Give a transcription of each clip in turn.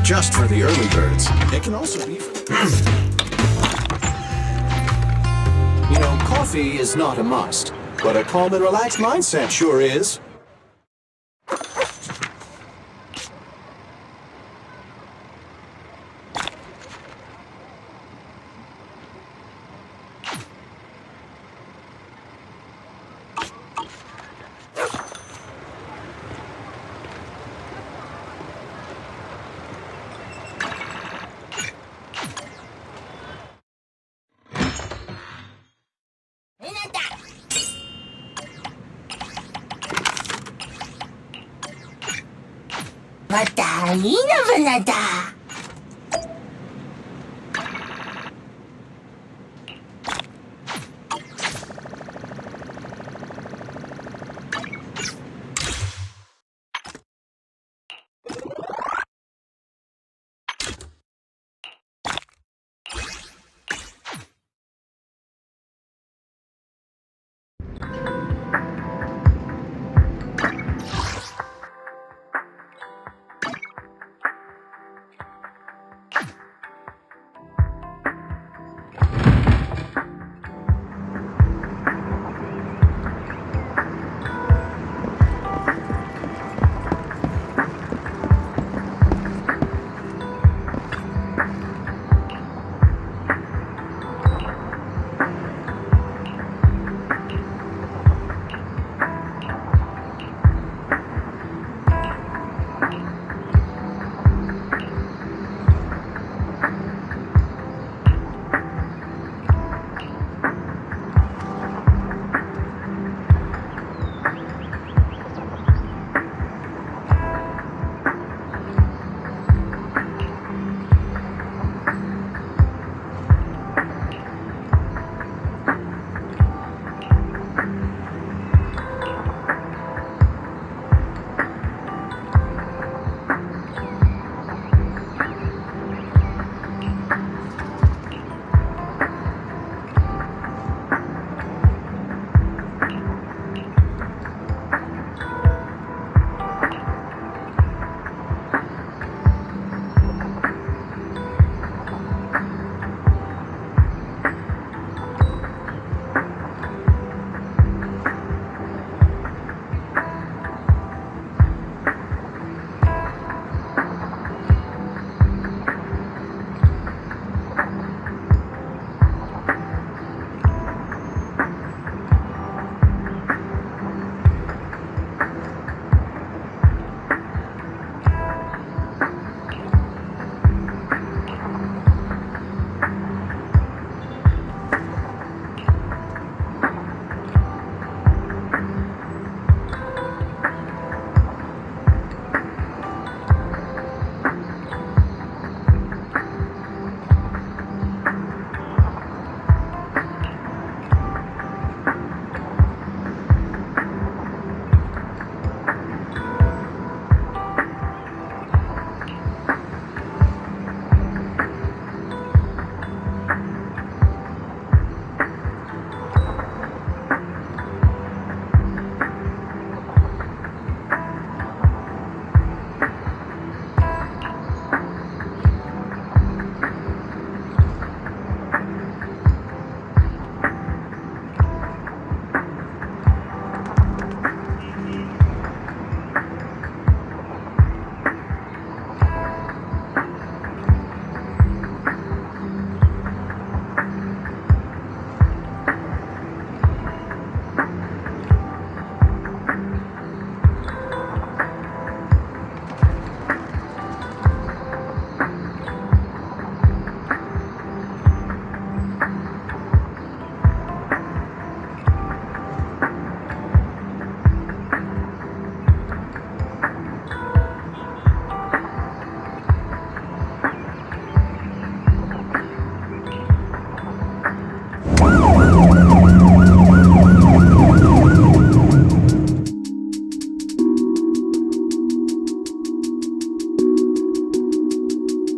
just for the early birds. It can also be You know, coffee is not a must, but a calm and relaxed mindset sure is.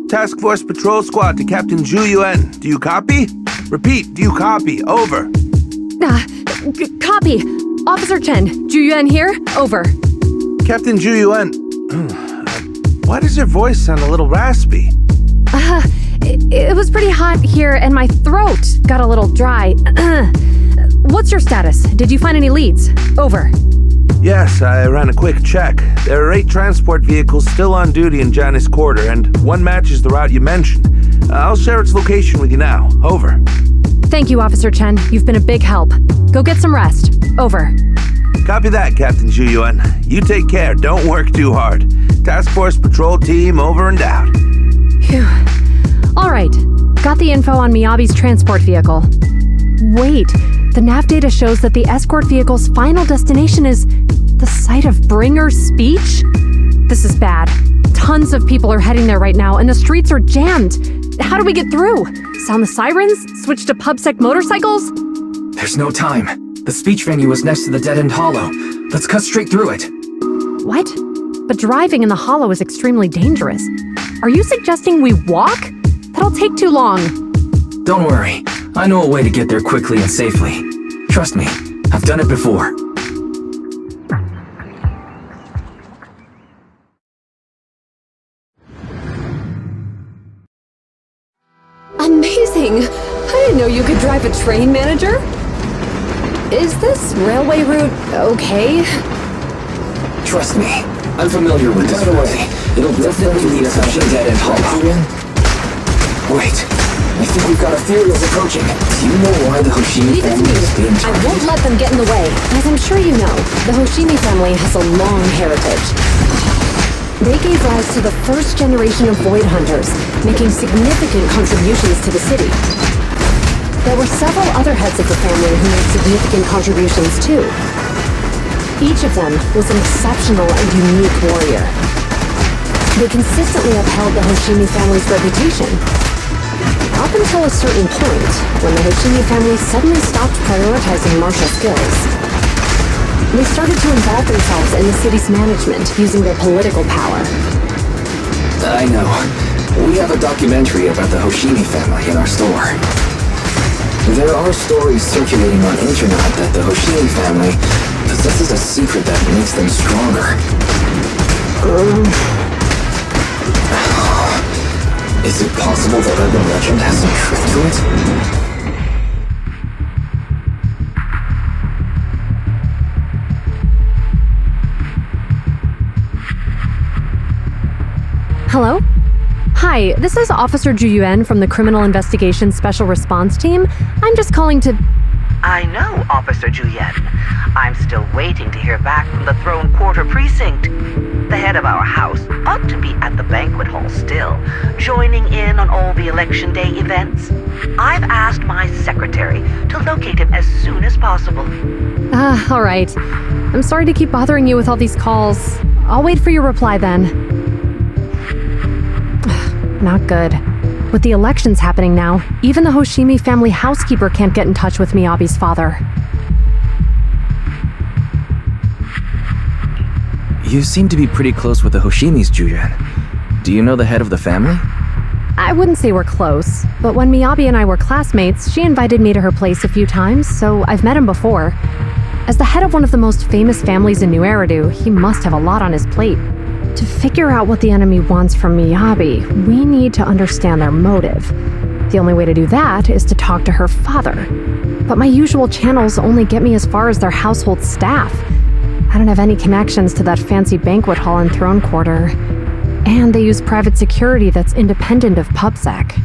Task Force Patrol Squad to Captain Zhu Yuan. Do you copy? Repeat, do you copy? Over. Copy. Officer Chen, Zhu Yuan here. Over. Captain Zhu Yuan, Why does your voice sound a little raspy? It was pretty hot here and my throat got a little dry. What's your status? Did you find any leads? Over. Yes, I ran a quick check. There are 8 transport vehicles still on duty in Janus Quarter, and one matches the route you mentioned. I'll share its location with you now. Over. Thank you, Officer Chen. You've been a big help. Go get some rest. Over. Copy that, Captain Zhu Yuan. You take care. Don't work too hard. Task Force Patrol Team over and out. Phew. All right. Got the info on Miyabi's transport vehicle. Wait, the nav data shows that the escort vehicle's final destination is the site of Bringer's speech? This is bad. Tons of people are heading there right now, and the streets are jammed. How do we get through? Sound the sirens? Switch to PubSec motorcycles? There's no time. The speech venue was next to the dead-end hollow. Let's cut straight through it. What? But driving in the hollow is extremely dangerous. Are you suggesting we walk? That'll take too long. Don't worry. I know a way to get there quickly and safely. Trust me, I've done it before. Amazing! I didn't know you could drive a train, manager. Is this railway route okay? Trust me, I'm familiar with this. By the way, it'll definitely lead us out to the dead-end hollow. Wait, I think we've got a theory is approaching. Do you know why the Hoshimi Leave it to family me. is being I won't targeted? let them get in the way. As I'm sure you know, the Hoshimi family has a long heritage. They gave rise to the first generation of Void Hunters, making significant contributions to the city. There were several other heads of the family who made significant contributions too. Each of them was an exceptional and unique warrior. They consistently upheld the Hoshimi family's reputation. Up until a certain point, when the Hoshimi family suddenly stopped prioritizing martial skills. They started to involve themselves in the city's management using their political power. I know. We have a documentary about the Hoshimi family in our store. There are stories circulating on internet that the Hoshimi family possesses a secret that makes them stronger. Is it possible that urban legend has some truth to it? Hello? Hi, this is Officer Zhu Yuan from the Criminal Investigations Special Response Team. I'm just calling to... I know, Officer Julian. I'm still waiting to hear back from the Throne Quarter Precinct. The head of our house ought to be at the banquet hall still, joining in on all the Election Day events. I've asked my secretary to locate him as soon as possible. All right. I'm sorry to keep bothering you with all these calls. I'll wait for your reply then. Not good. With the elections happening now, even the Hoshimi family housekeeper can't get in touch with Miyabi's father. You seem to be pretty close with the Hoshimis, Julian. Do you know the head of the family? I wouldn't say we're close, but when Miyabi and I were classmates, she invited me to her place a few times, so I've met him before. As the head of one of the most famous families in New Eridu, he must have a lot on his plate. To figure out what the enemy wants from Miyabi, we need to understand their motive. The only way to do that is to talk to her father. But my usual channels only get me as far as their household staff. I don't have any connections to that fancy banquet hall in Throne Quarter. And they use private security that's independent of PubSec.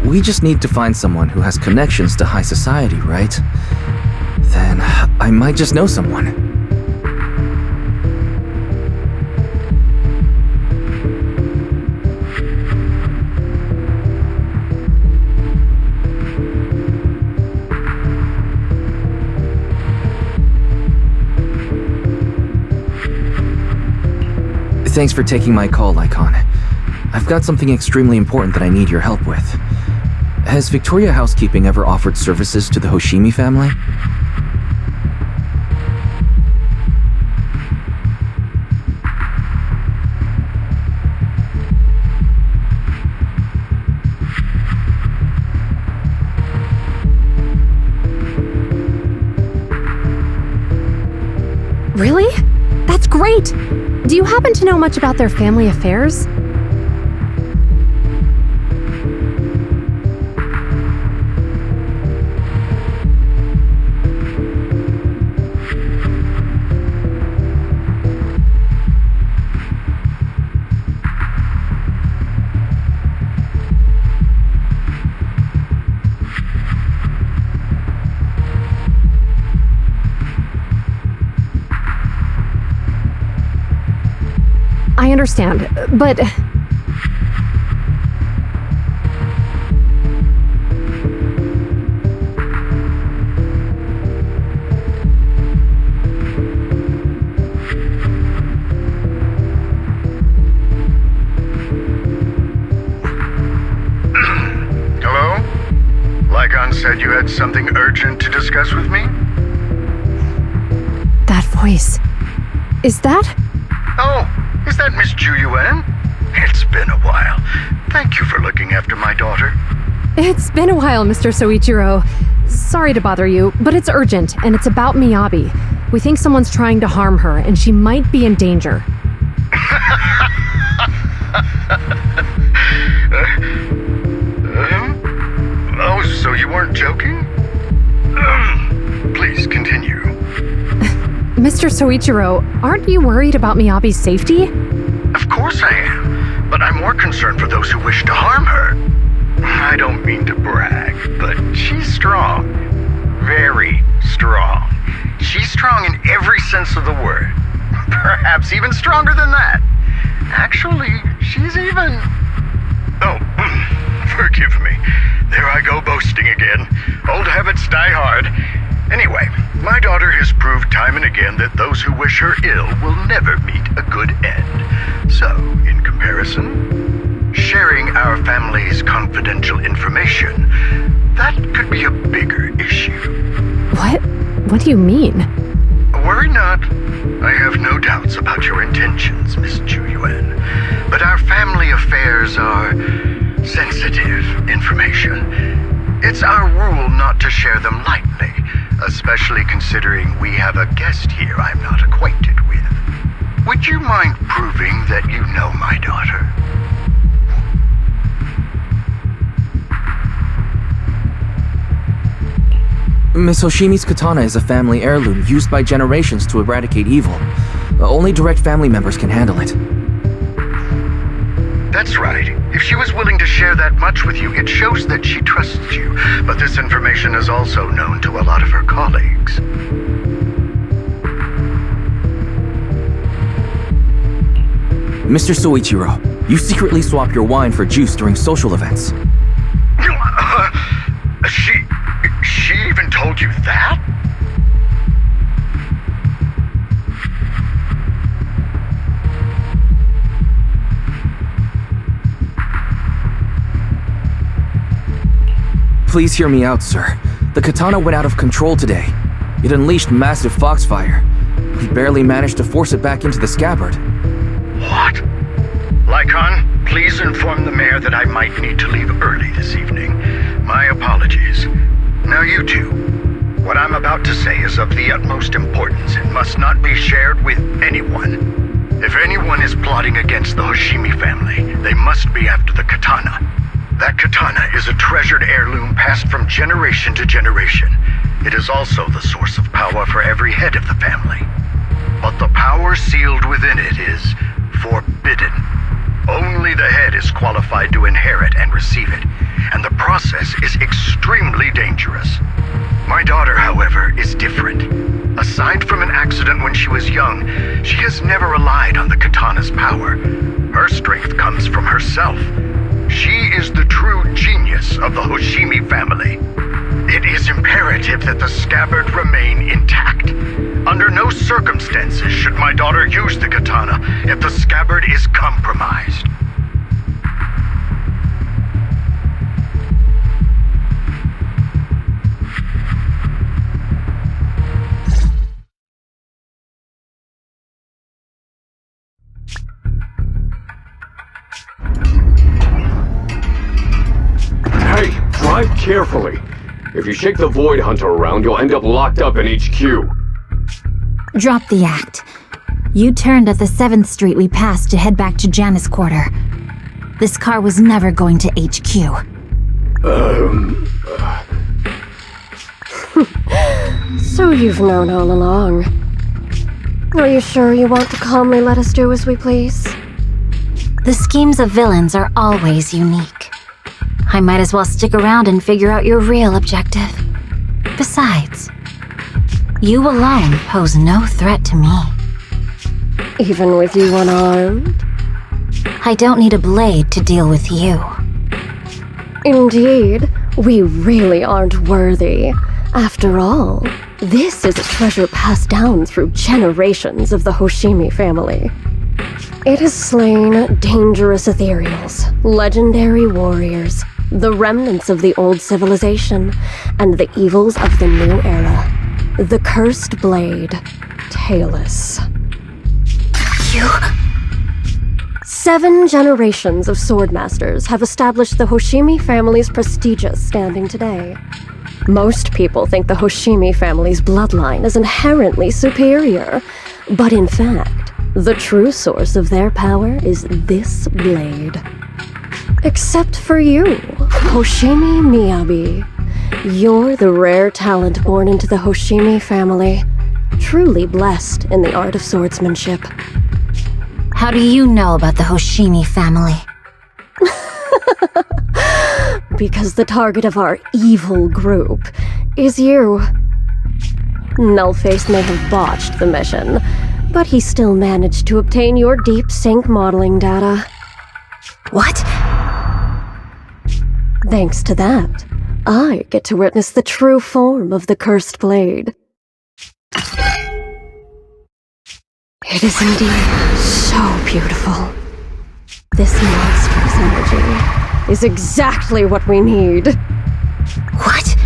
We just need to find someone who has connections to high society, right? Then I might just know someone. Thanks for taking my call, Lycon. I've got something extremely important that I need your help with. Has Victoria Housekeeping ever offered services to the Hoshimi family? Really? That's great! Do you happen to know much about their family affairs? I understand, but... Hello? Lycon said you had something urgent to discuss with me? That voice... Is that... Oh, is that Miss Ju Yuan? It's been a while. Thank you for looking after my daughter. It's been a while, Mr. Soichiro. Sorry to bother you, but it's urgent, and it's about Miyabi. We think someone's trying to harm her, and she might be in danger. Oh, so you weren't joking? Please continue. Mr. Soichiro, aren't you worried about Miyabi's safety? Of course I am, but I'm more concerned for those who wish to harm her. I don't mean to brag, but she's strong. Very strong. She's strong in every sense of the word. Perhaps even stronger than that. Actually, she's even... Oh, forgive me. There I go boasting again. Old habits die hard. Anyway, my daughter has proved time and again that those who wish her ill will never meet a good end. So, in comparison, sharing our family's confidential information, that could be a bigger issue. What do you mean? Worry not. I have no doubts about your intentions, Miss Ju Yuan. But our family affairs are sensitive information. It's our rule not to share them lightly, especially considering we have a guest here I'm not acquainted with. Would you mind proving that you know my daughter? Miss Hoshimi's katana is a family heirloom used by generations to eradicate evil. Only direct family members can handle it. That's right. If she was willing to share that much with you, it shows that she trusts you. But this information is also known to a lot of her colleagues. Mr. Soichiro, you secretly swap your wine for juice during social events. She even told you that? Please hear me out, sir. The katana went out of control today. It unleashed massive foxfire. We barely managed to force it back into the scabbard. What? Lycon, please inform the mayor that I might need to leave early this evening. My apologies. Now you two, what I'm about to say is of the utmost importance and must not be shared with anyone. If anyone is plotting against the Hoshimi family, they must be after the katana. That katana is a treasured heirloom passed from generation to generation. It is also the source of power for every head of the family. But the power sealed within it is forbidden. Only the head is qualified to inherit and receive it, and the process is extremely dangerous. My daughter, however, is different. Aside from an accident when she was young, she has never relied on the katana's power. Her strength comes from herself. She is the true genius of the Hoshimi family. It is imperative that the scabbard remain intact. Under no circumstances should my daughter use the katana if the scabbard is compromised. Hey, drive carefully. If you shake the Void Hunter around, you'll end up locked up in HQ. Drop the act. You turned at the 7th Street we passed to head back to Janice Quarter. This car was never going to HQ. So you've known all along. Are you sure you want to calmly let us do as we please? The schemes of villains are always unique. I might as well stick around and figure out your real objective. Besides, you alone pose no threat to me. Even with you unarmed? I don't need a blade to deal with you. Indeed, we really aren't worthy. After all, this is a treasure passed down through generations of the Hoshimi family. It has slain dangerous ethereals, legendary warriors, the remnants of the old civilization, and the evils of the new era. The cursed blade, Tailless. You... 7 generations of swordmasters have established the Hoshimi family's prestigious standing today. Most people think the Hoshimi family's bloodline is inherently superior, but in fact, the true source of their power is this blade. Except for you, Hoshimi Miyabi. You're the rare talent born into the Hoshimi family, truly blessed in the art of swordsmanship. How do you know about the Hoshimi family? Because the target of our evil group is you. Nullface may have botched the mission, but he still managed to obtain your deep sync modeling data. What? Thanks to that, I get to witness the true form of the cursed blade. It is indeed so beautiful. This monstrous energy is exactly what we need. What?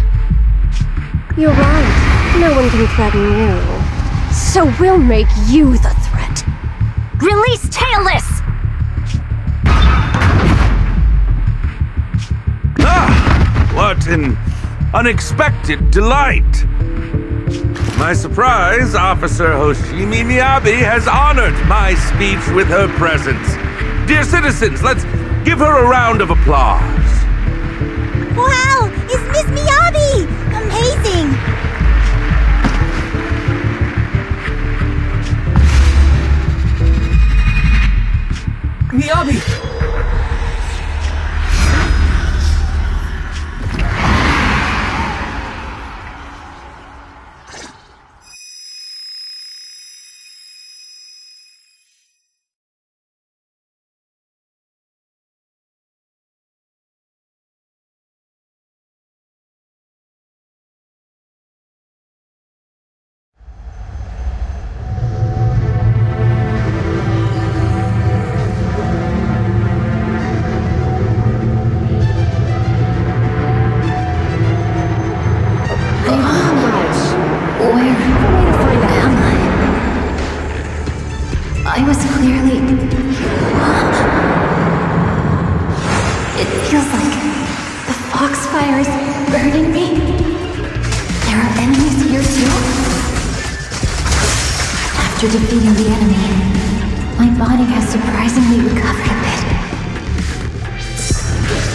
You're right. No one can threaten you. So we'll make you the threat. Release Tailless! Ah! What an unexpected delight! To my surprise, Officer Hoshimi Miyabi has honored my speech with her presence. Dear citizens, let's give her a round of applause. Wow! It's Miss Miyabi! Amazing! Miyabi! I was clearly... It feels like the foxfire is burning me. There are enemies here too? After defeating the enemy, my body has surprisingly recovered a bit.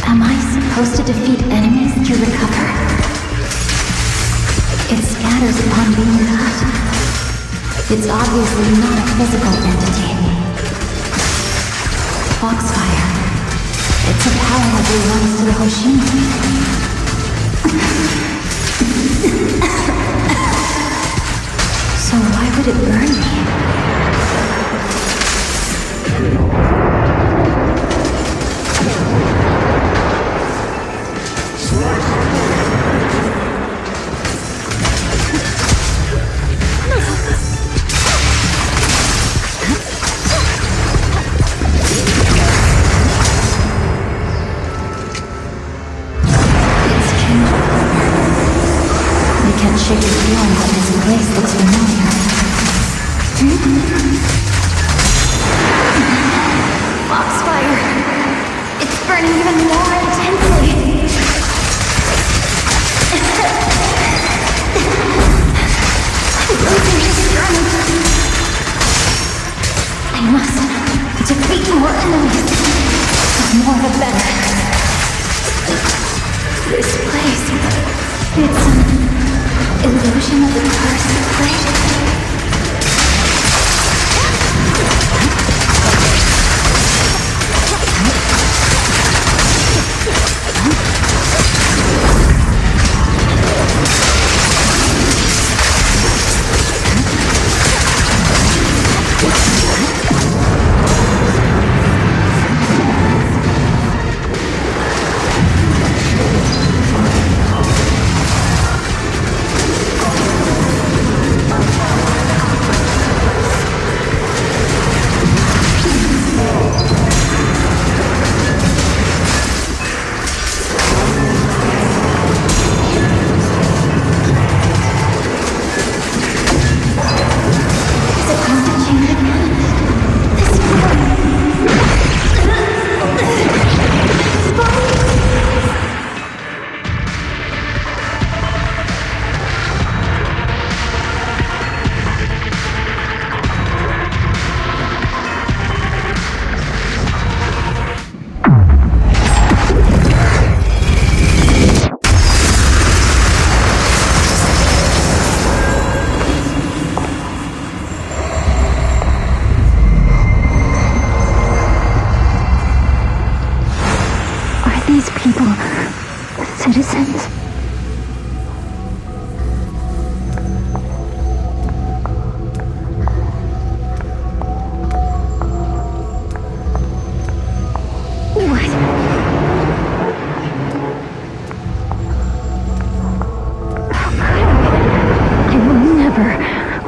Am I supposed to defeat enemies to recover? It scatters upon being cut. It's obviously not a physical entity. Foxfire. It's a power that belongs to the Hoshimi. So why would it burn me? Shake the feeling that this place looks familiar. Foxfire! It's burning even more intensely! I'm losing strength!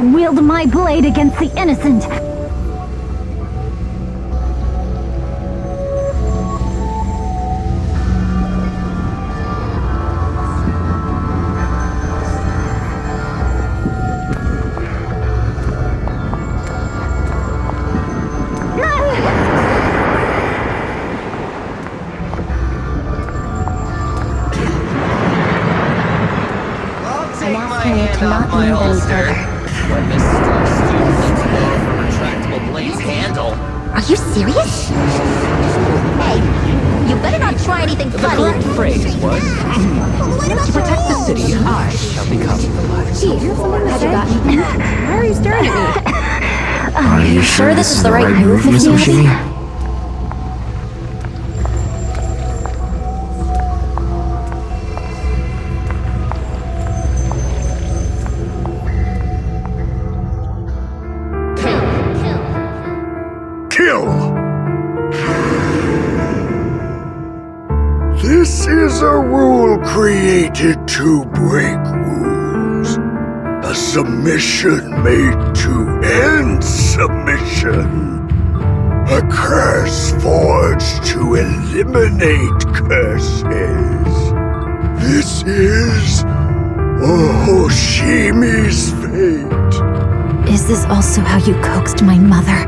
wield my blade against the innocent. I'm asking you to not move any further. When this stupid thing's made for retractable blades handle. Are you serious? Hey, you better not try anything The funny. correct phrase was, to protect the city, I shall become the light. Have you got anything? Why are you staring at me? Are you sure this is the right move, Miss Oshimi? Kill! This is a rule created to break rules. A submission made to end submission. A curse forged to eliminate curses. This is Hoshimi's fate. Is this also how you coaxed my mother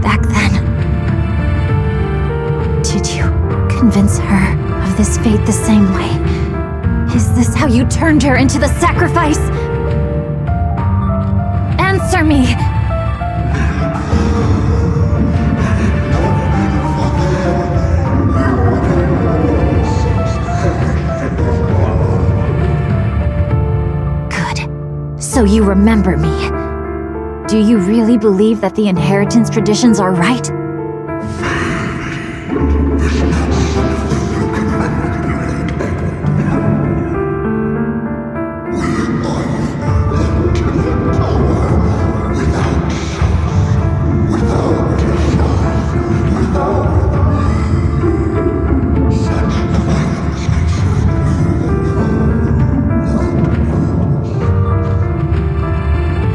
back then? Did you convince her of this fate the same way? Is this how you turned her into the sacrifice? Answer me! Good. So you remember me. Do you really believe that the inheritance traditions are right?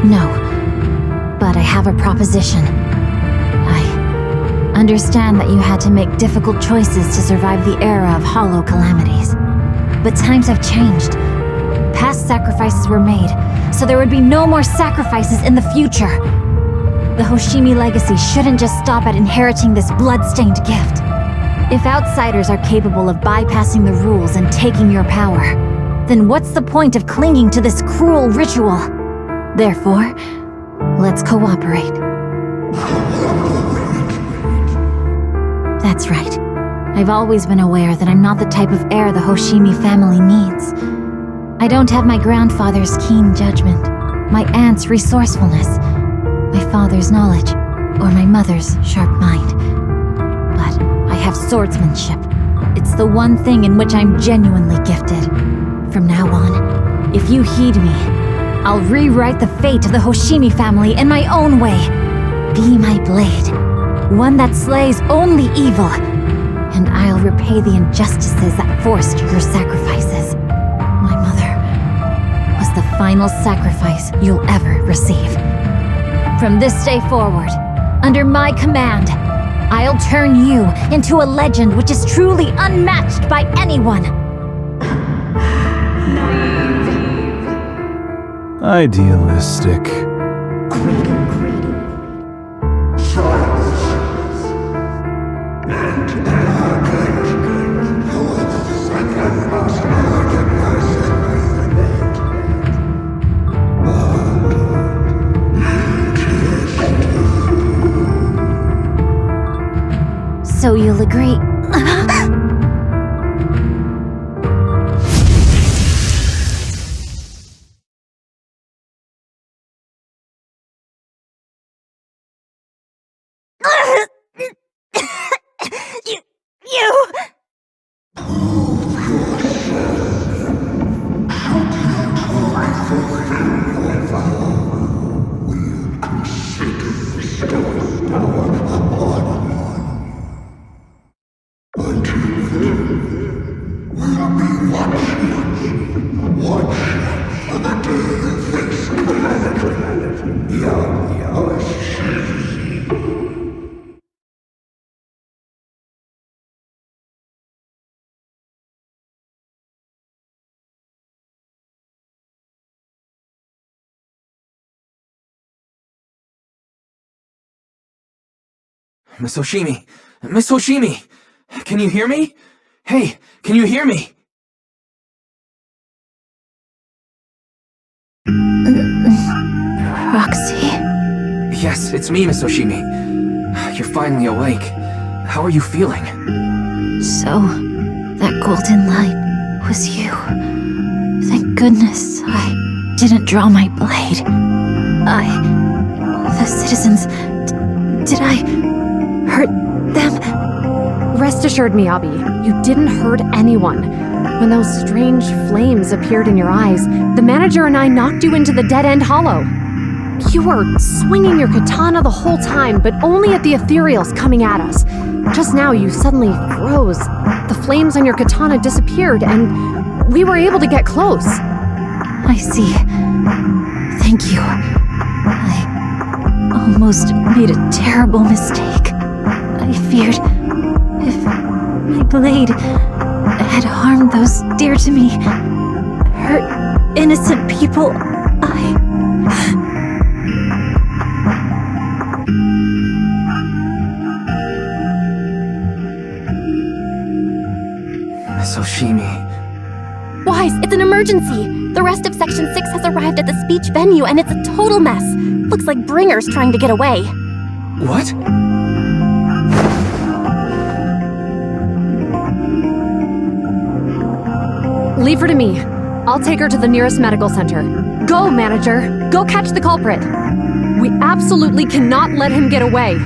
No. But I have a proposition. I understand that you had to make difficult choices to survive the era of hollow calamities. But times have changed. Past sacrifices were made, so there would be no more sacrifices in the future. The Hoshimi legacy shouldn't just stop at inheriting this blood-stained gift. If outsiders are capable of bypassing the rules and taking your power, then what's the point of clinging to this cruel ritual? Therefore, let's cooperate. That's right. I've always been aware that I'm not the type of heir the Hoshimi family needs. I don't have my grandfather's keen judgment, my aunt's resourcefulness, my father's knowledge, or my mother's sharp mind. But I have swordsmanship. It's the one thing in which I'm genuinely gifted. From now on, if you heed me, I'll rewrite the fate of the Hoshimi family in my own way. Be my blade, one that slays only evil, and I'll repay the injustices that forced your sacrifices. My mother was the final sacrifice you'll ever receive. From this day forward, under my command, I'll turn you into a legend which is truly unmatched by anyone. Idealistic. So you'll agree. You! Watch for the day of this calamity. Miss Hoshimi! Miss Hoshimi! Can you hear me? Hey, can you hear me? Roxy? Yes, it's me, Miss Hoshimi. You're finally awake. How are you feeling? So, that golden light was you. Thank goodness I didn't draw my blade. The citizens... did I hurt them? Rest assured, Miyabi, you didn't hurt anyone. When those strange flames appeared in your eyes, the manager and I knocked you into the dead-end hollow. You were swinging your katana the whole time, but only at the ethereals coming at us. Just now, you suddenly froze. The flames on your katana disappeared, and we were able to get close. I see. Thank you. I almost made a terrible mistake. I feared if my blade had harmed those dear to me, hurt innocent people, Miss Hoshimi. Wise, it's an emergency. The rest of Section 6 has arrived at the speech venue, and it's a total mess. Looks like Bringer's trying to get away. What? Leave her to me. I'll take her to the nearest medical center. Go, manager. Go catch the culprit. We absolutely cannot let him get away.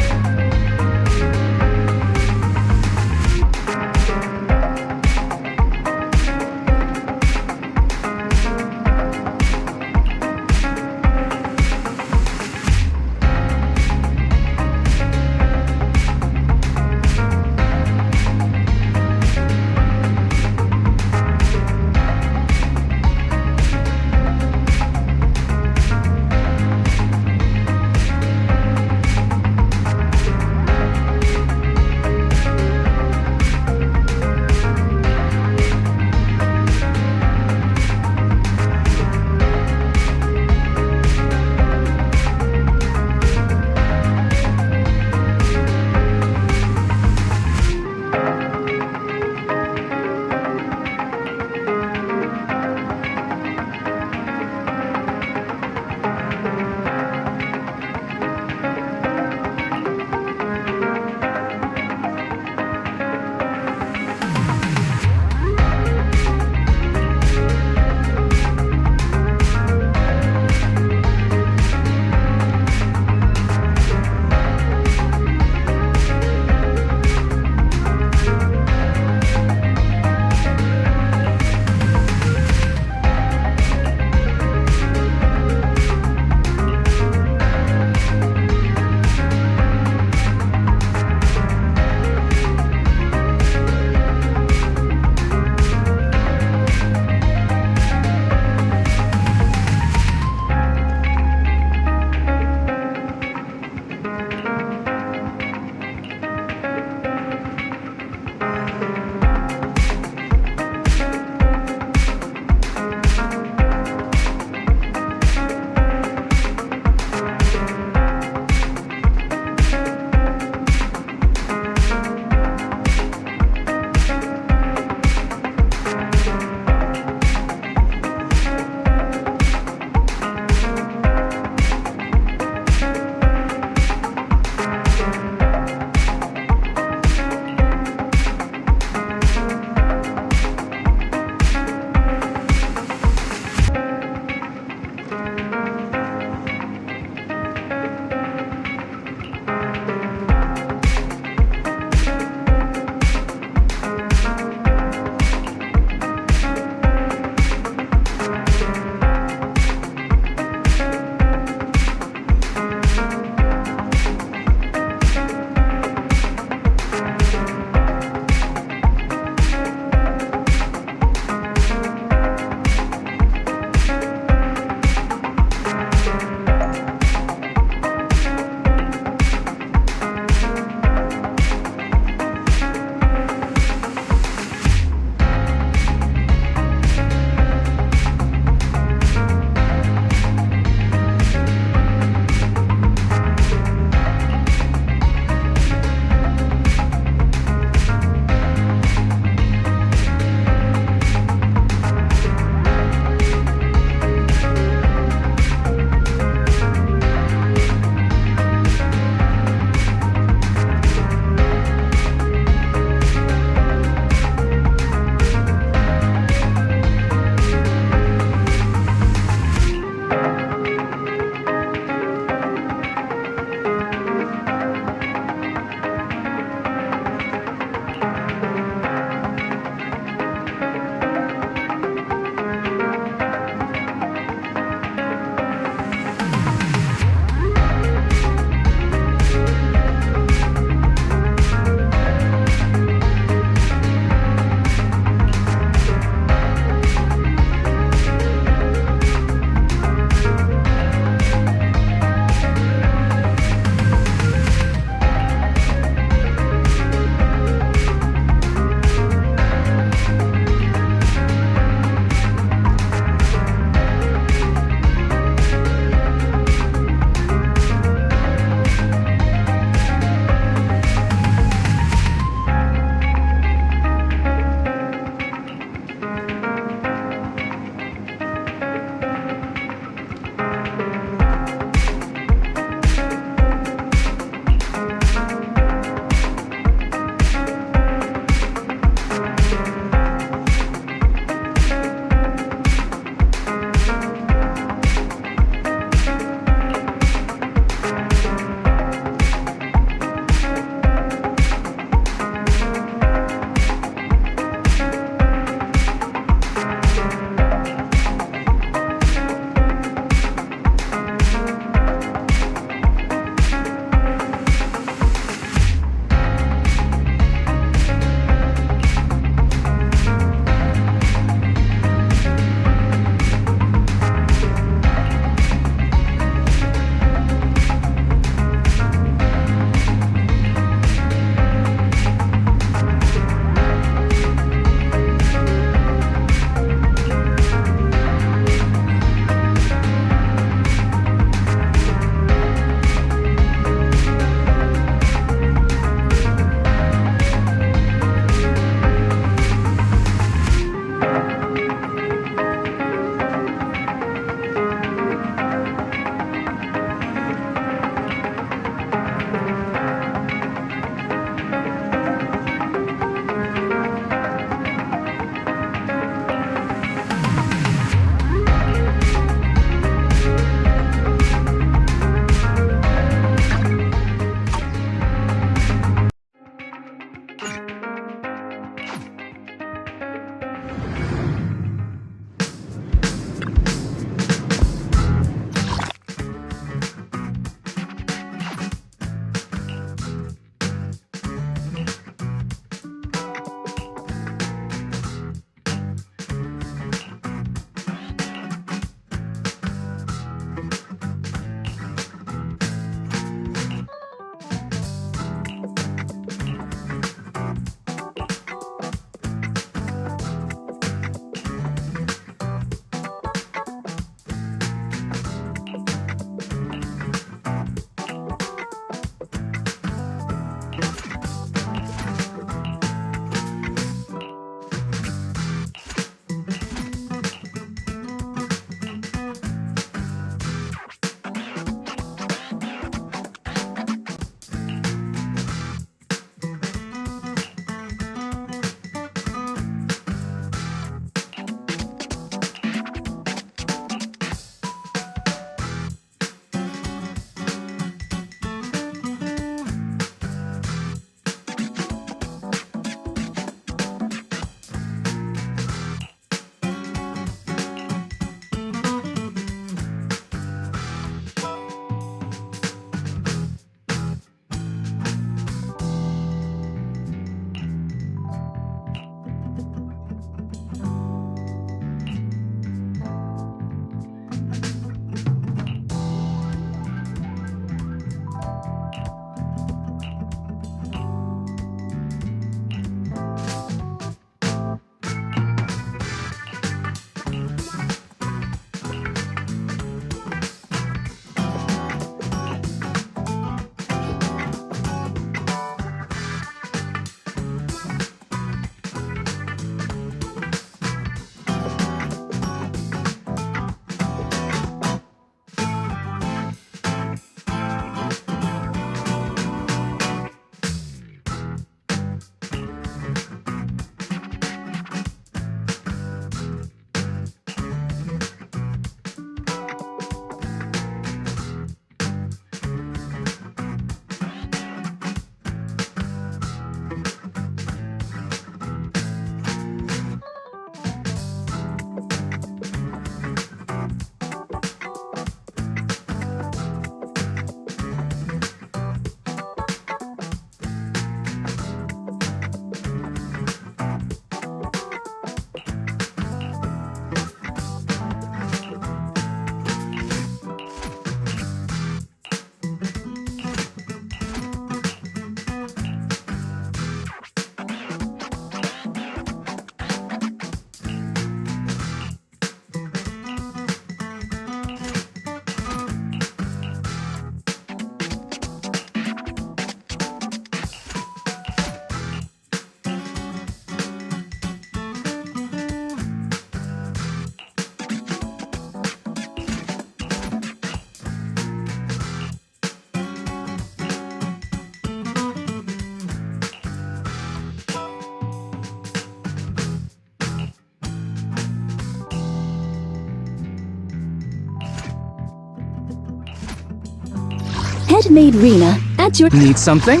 Head-made Rena, at your— Need something?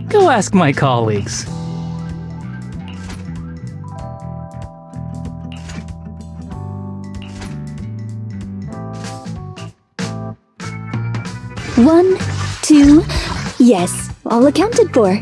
Go ask my colleagues. One, two, yes, all accounted for.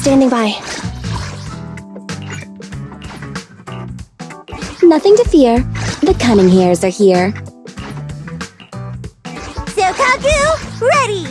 Standing by. Nothing to fear. The cunning hairs are here. Sokaku, ready!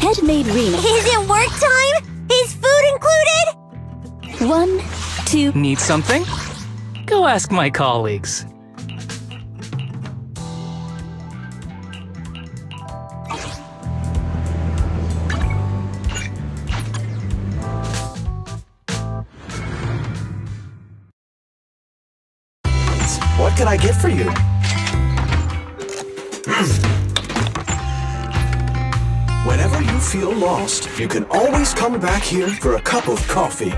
Head-made Rena. Is it work time? Is food included? One, two. Need something? Go ask my colleagues. What can I get for you? Whenever you feel lost, you can always come back here for a cup of coffee.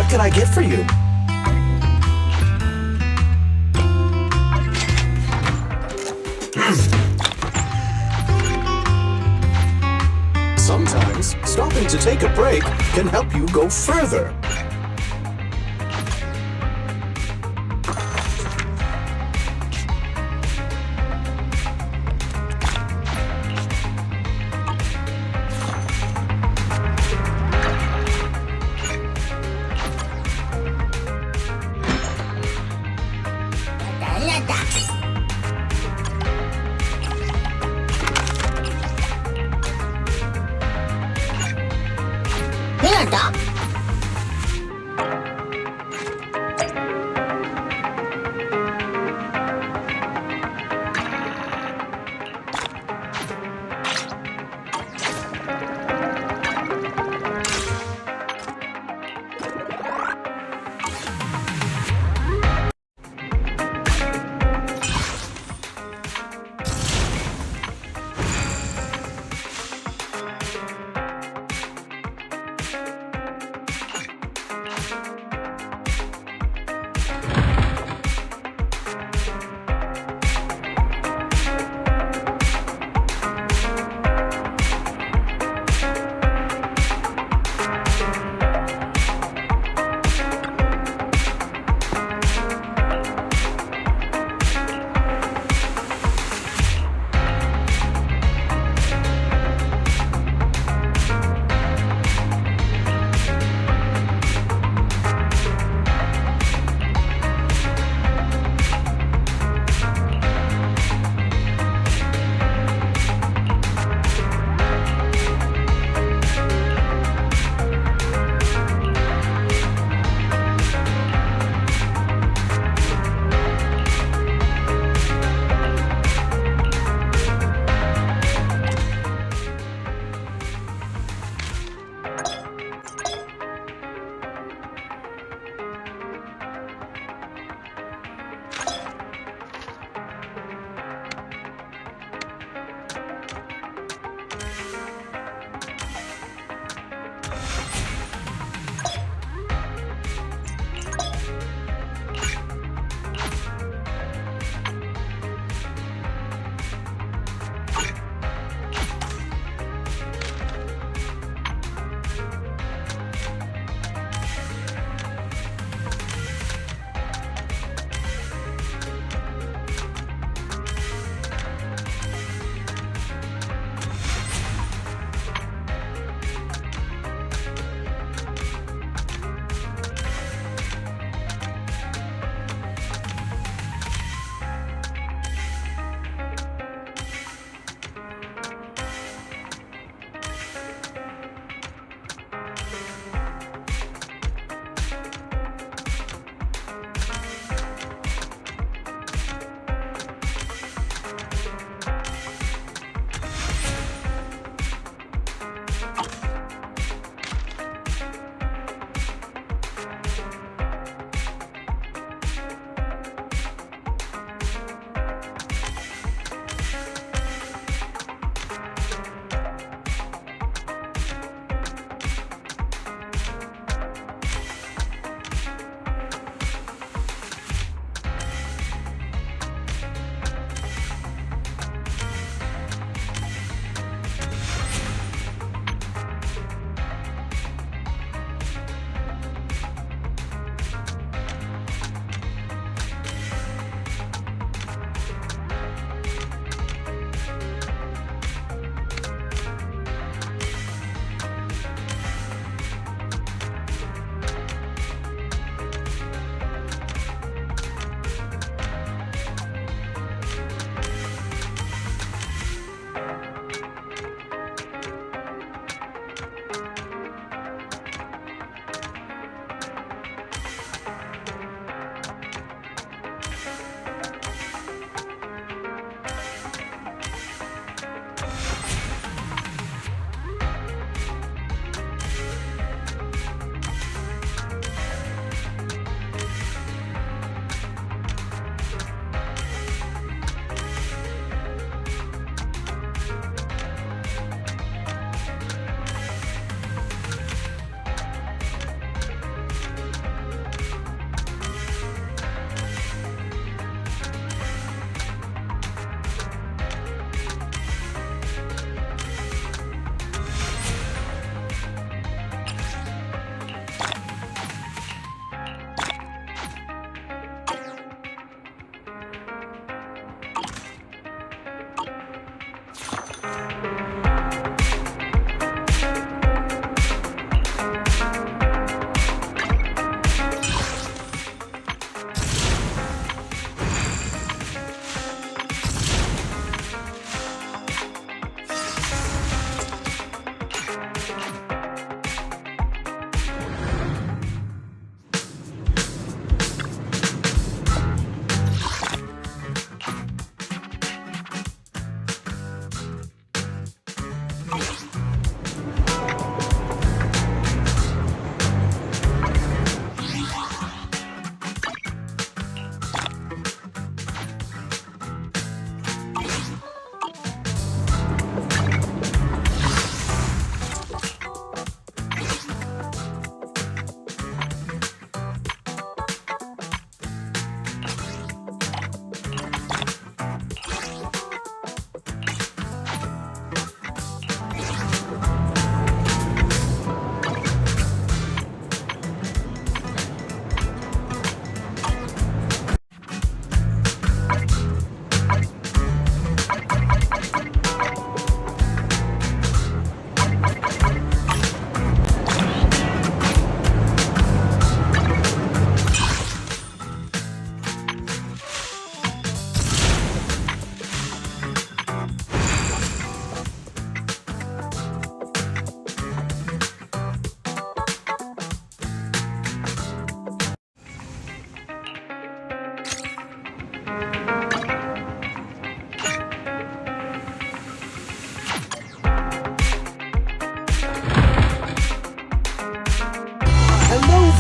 What can I get for you? Sometimes, stopping to take a break can help you go further.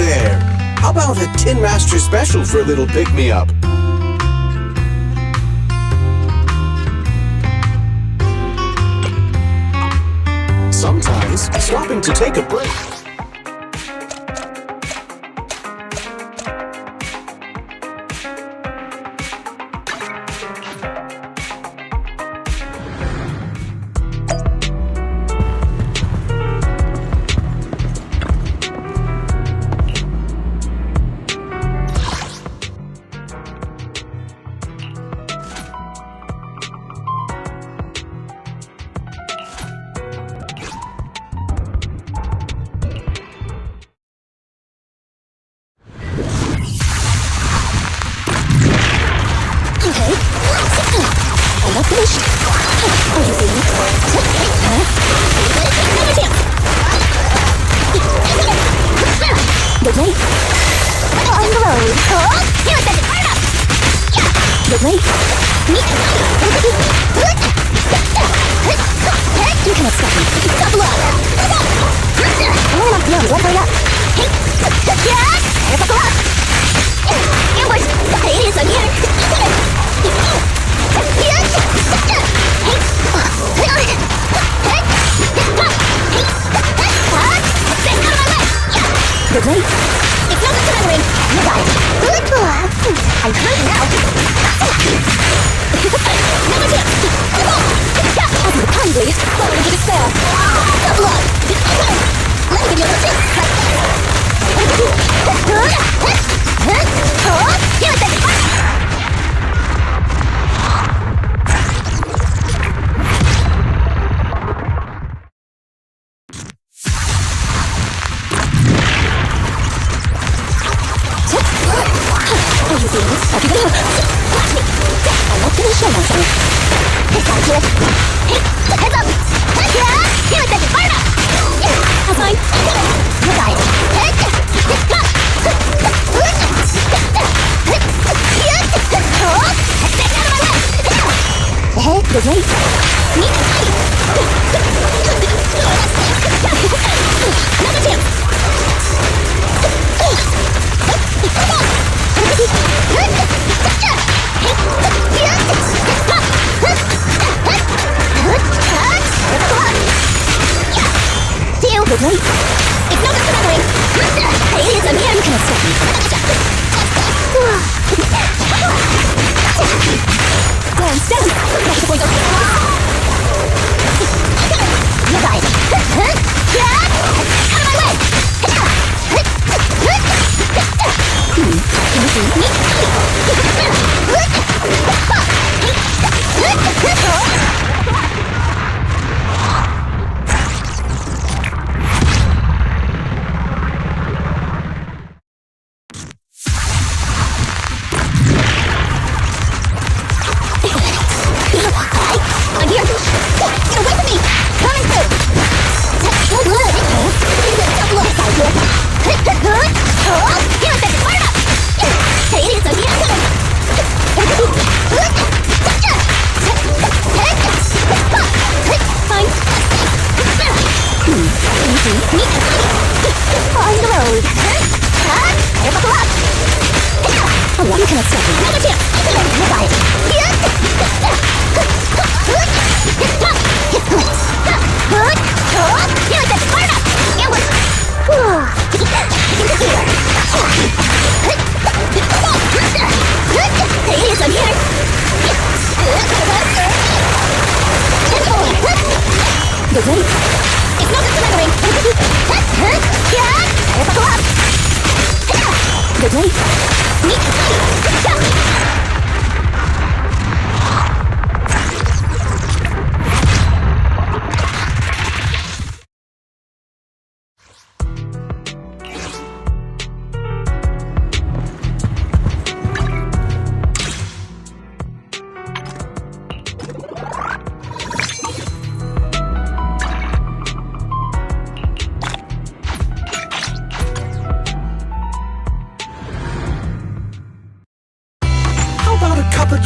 there! How about a Tin Master special for a little pick-me-up? Sometimes, stopping to take a break.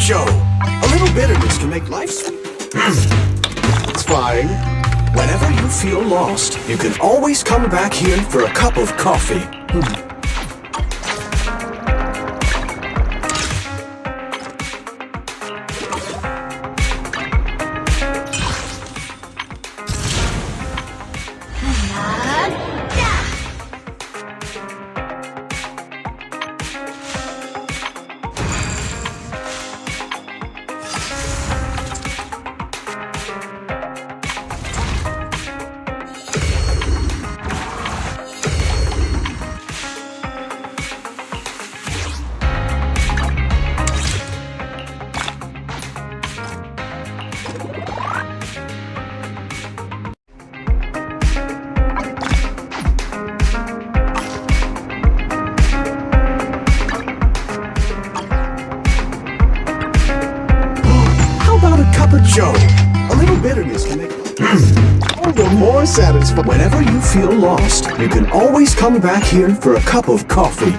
Joe, a little bitterness can make life sweet. It's fine. Whenever you feel lost, you can always come back here for a cup of coffee. satisfied. Whenever you feel lost, you can always come back here for a cup of coffee.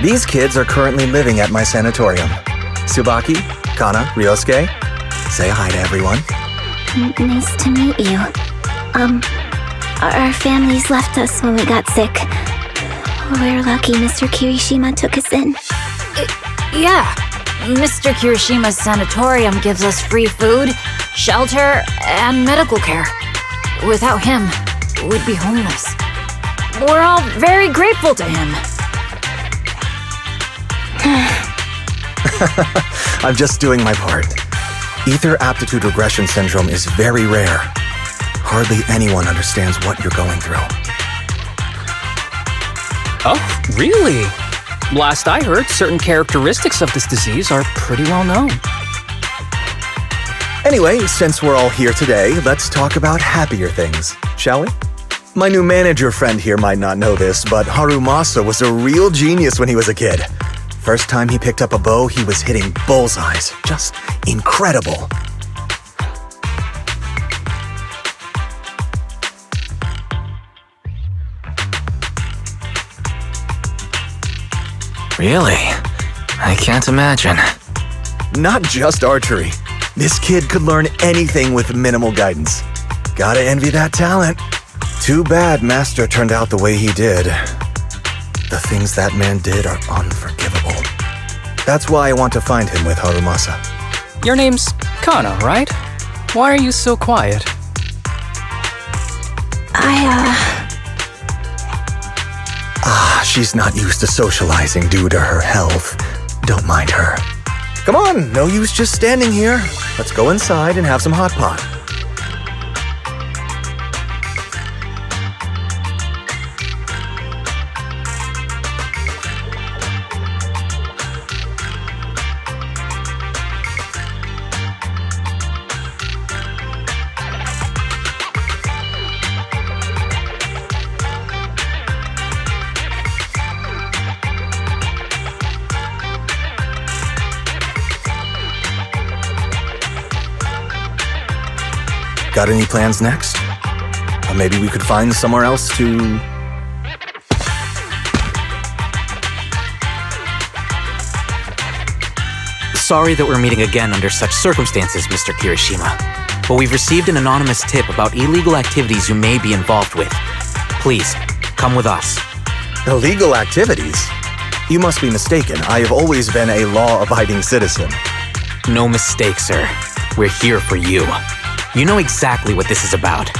These kids are currently living at my sanatorium. Tsubaki, Kana, Ryosuke, say hi to everyone. Nice to meet you. Our families left us when we got sick. We're lucky Mr. Kirishima took us in. Yeah. Mr. Kirishima's sanatorium gives us free food, shelter, and medical care. Without him, we'd be homeless. We're all very grateful to him. I'm just doing my part. Ether aptitude regression syndrome is very rare. Hardly anyone understands what you're going through. Oh, really? Last I heard, certain characteristics of this disease are pretty well known. Anyway, since we're all here today, let's talk about happier things, shall we? My new manager friend here might not know this, but Harumasa was a real genius when he was a kid. First time he picked up a bow, he was hitting bullseyes. Just incredible. Really? I can't imagine. Not just archery. This kid could learn anything with minimal guidance. Gotta envy that talent. Too bad Master turned out the way he did. The things that man did are unforgivable. That's why I want to find him with Harumasa. Your name's Kana, right? Why are you so quiet? She's not used to socializing due to her health. Don't mind her. Come on, no use just standing here. Let's go inside and have some hot pot. Got any plans next? Or maybe we could find somewhere else to... Sorry that we're meeting again under such circumstances, Mr. Kirishima. But we've received an anonymous tip about illegal activities you may be involved with. Please, come with us. Illegal activities? You must be mistaken. I have always been a law-abiding citizen. No mistake, sir. We're here for you. You know exactly what this is about.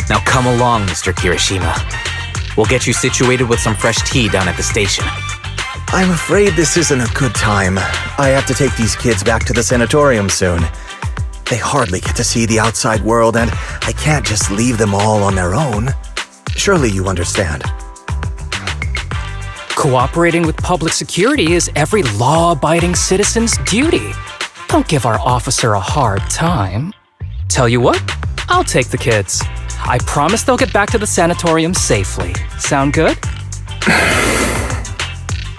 Now come along, Mr. Kirishima. We'll get you situated with some fresh tea down at the station. I'm afraid this isn't a good time. I have to take these kids back to the sanatorium soon. They hardly get to see the outside world, and I can't just leave them all on their own. Surely you understand. Cooperating with public security is every law-abiding citizen's duty. Don't give our officer a hard time. Tell you what, I'll take the kids. I promise they'll get back to the sanatorium safely. Sound good?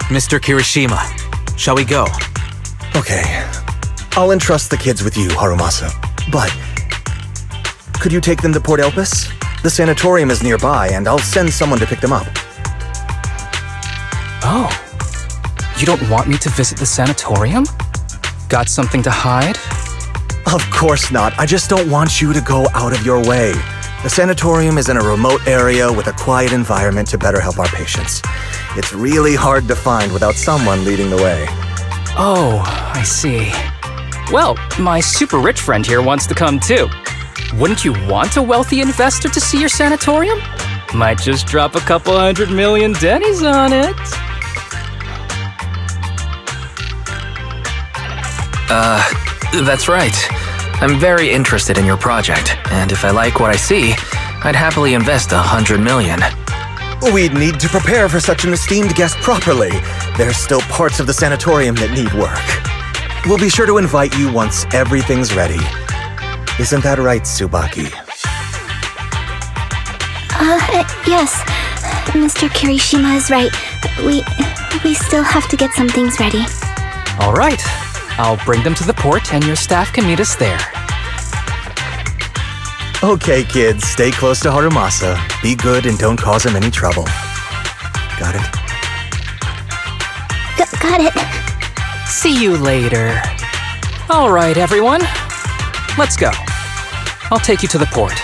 Mr. Kirishima, shall we go? Okay. I'll entrust the kids with you, Harumasa. But could you take them to Port Elpis? The sanatorium is nearby, and I'll send someone to pick them up. Oh. You don't want me to visit the sanatorium? Got something to hide? Of course not. I just don't want you to go out of your way. The sanatorium is in a remote area with a quiet environment to better help our patients. It's really hard to find without someone leading the way. Oh, I see. Well, my super rich friend here wants to come too. Wouldn't you want a wealthy investor to see your sanatorium? Might just drop a couple $100 million dennies on it. That's right. I'm very interested in your project, and if I like what I see, I'd happily invest $100 million. We'd need to prepare for such an esteemed guest properly. There's still parts of the sanatorium that need work. We'll be sure to invite you once everything's ready. Isn't that right, Tsubaki? Yes. Mr. Kirishima is right. We still have to get some things ready. All right. I'll bring them to the port and your staff can meet us there. Okay, kids, stay close to Harumasa. Be good and don't cause him any trouble. Got it? Got it. See you later. All right, everyone. Let's go. I'll take you to the port.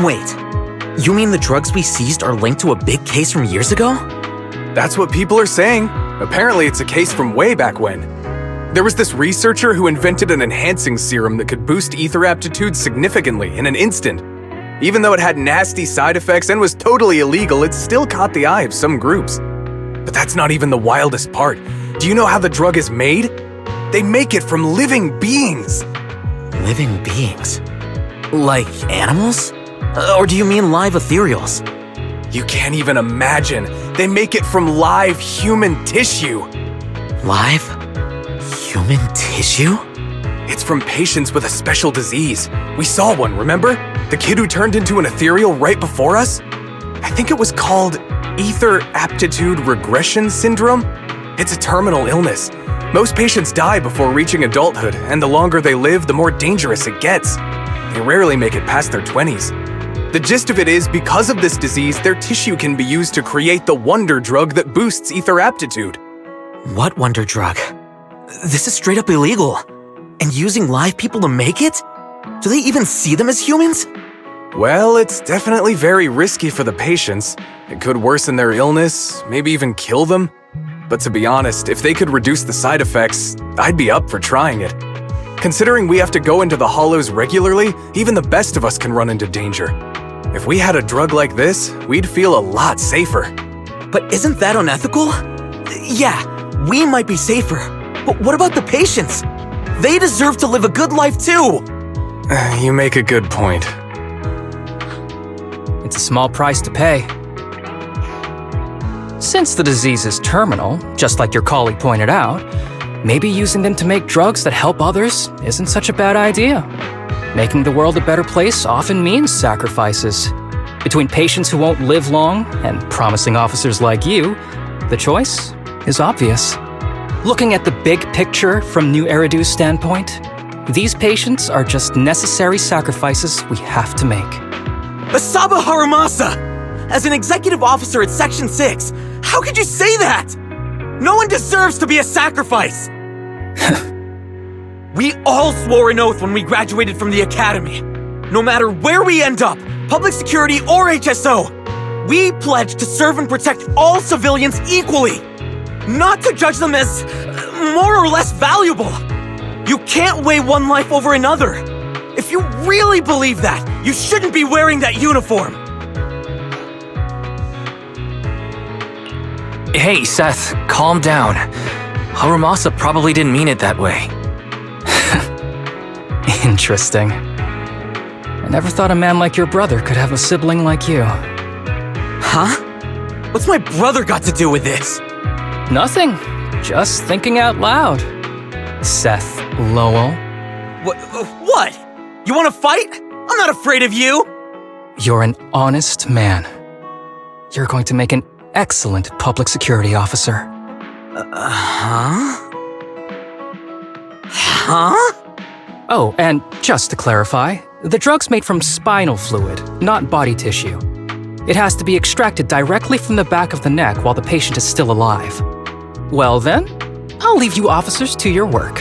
Wait. You mean the drugs we seized are linked to a big case from years ago? That's what people are saying. Apparently it's a case from way back when. There was this researcher who invented an enhancing serum that could boost ether aptitude significantly in an instant. Even though it had nasty side effects and was totally illegal, it still caught the eye of some groups. But that's not even the wildest part. Do you know how the drug is made? They make it from living beings. Living beings? Like animals? Or do you mean live ethereals? You can't even imagine. They make it from live human tissue. Live human tissue? It's from patients with a special disease. We saw one, remember? The kid who turned into an ethereal right before us? I think it was called Ether Aptitude Regression Syndrome. It's a terminal illness. Most patients die before reaching adulthood, and the longer they live, the more dangerous it gets. They rarely make it past their 20s. The gist of it is, because of this disease, their tissue can be used to create the wonder drug that boosts ether aptitude. What wonder drug? This is straight up illegal. And using live people to make it? Do they even see them as humans? Well, it's definitely very risky for the patients. It could worsen their illness, maybe even kill them. But to be honest, if they could reduce the side effects, I'd be up for trying it. Considering we have to go into the hollows regularly, even the best of us can run into danger. If we had a drug like this, we'd feel a lot safer. But isn't that unethical? Yeah, we might be safer, but what about the patients? They deserve to live a good life too! You make a good point. It's a small price to pay. Since the disease is terminal, just like your colleague pointed out, maybe using them to make drugs that help others isn't such a bad idea. Making the world a better place often means sacrifices. Between patients who won't live long and promising officers like you, the choice is obvious. Looking at the big picture from New Eridu's standpoint, these patients are just necessary sacrifices we have to make. Asaba Harumasa! As an executive officer at Section 6, how could you say that? No one deserves to be a sacrifice! We all swore an oath when we graduated from the academy. No matter where we end up, public security or HSO, we pledge to serve and protect all civilians equally, not to judge them as more or less valuable. You can't weigh one life over another. If you really believe that, you shouldn't be wearing that uniform. Hey, Seth, calm down. Harumasa probably didn't mean it that way. Interesting. I never thought a man like your brother could have a sibling like you. Huh? What's my brother got to do with this? Nothing. Just thinking out loud. Seth Lowell. What? You want to fight? I'm not afraid of you! You're an honest man. You're going to make an excellent public security officer. Huh? Huh? Oh, and just to clarify, the drug's made from spinal fluid, not body tissue. It has to be extracted directly from the back of the neck while the patient is still alive. Well then, I'll leave you officers to your work.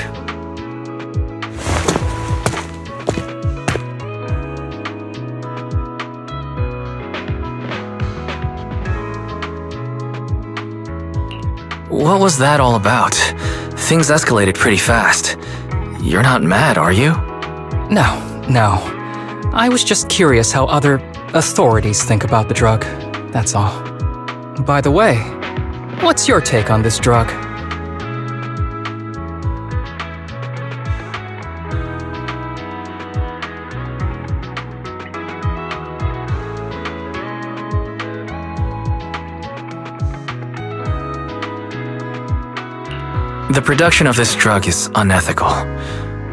What was that all about? Things escalated pretty fast. You're not mad, are you? No. I was just curious how other authorities think about the drug, that's all. By the way, what's your take on this drug? The production of this drug is unethical.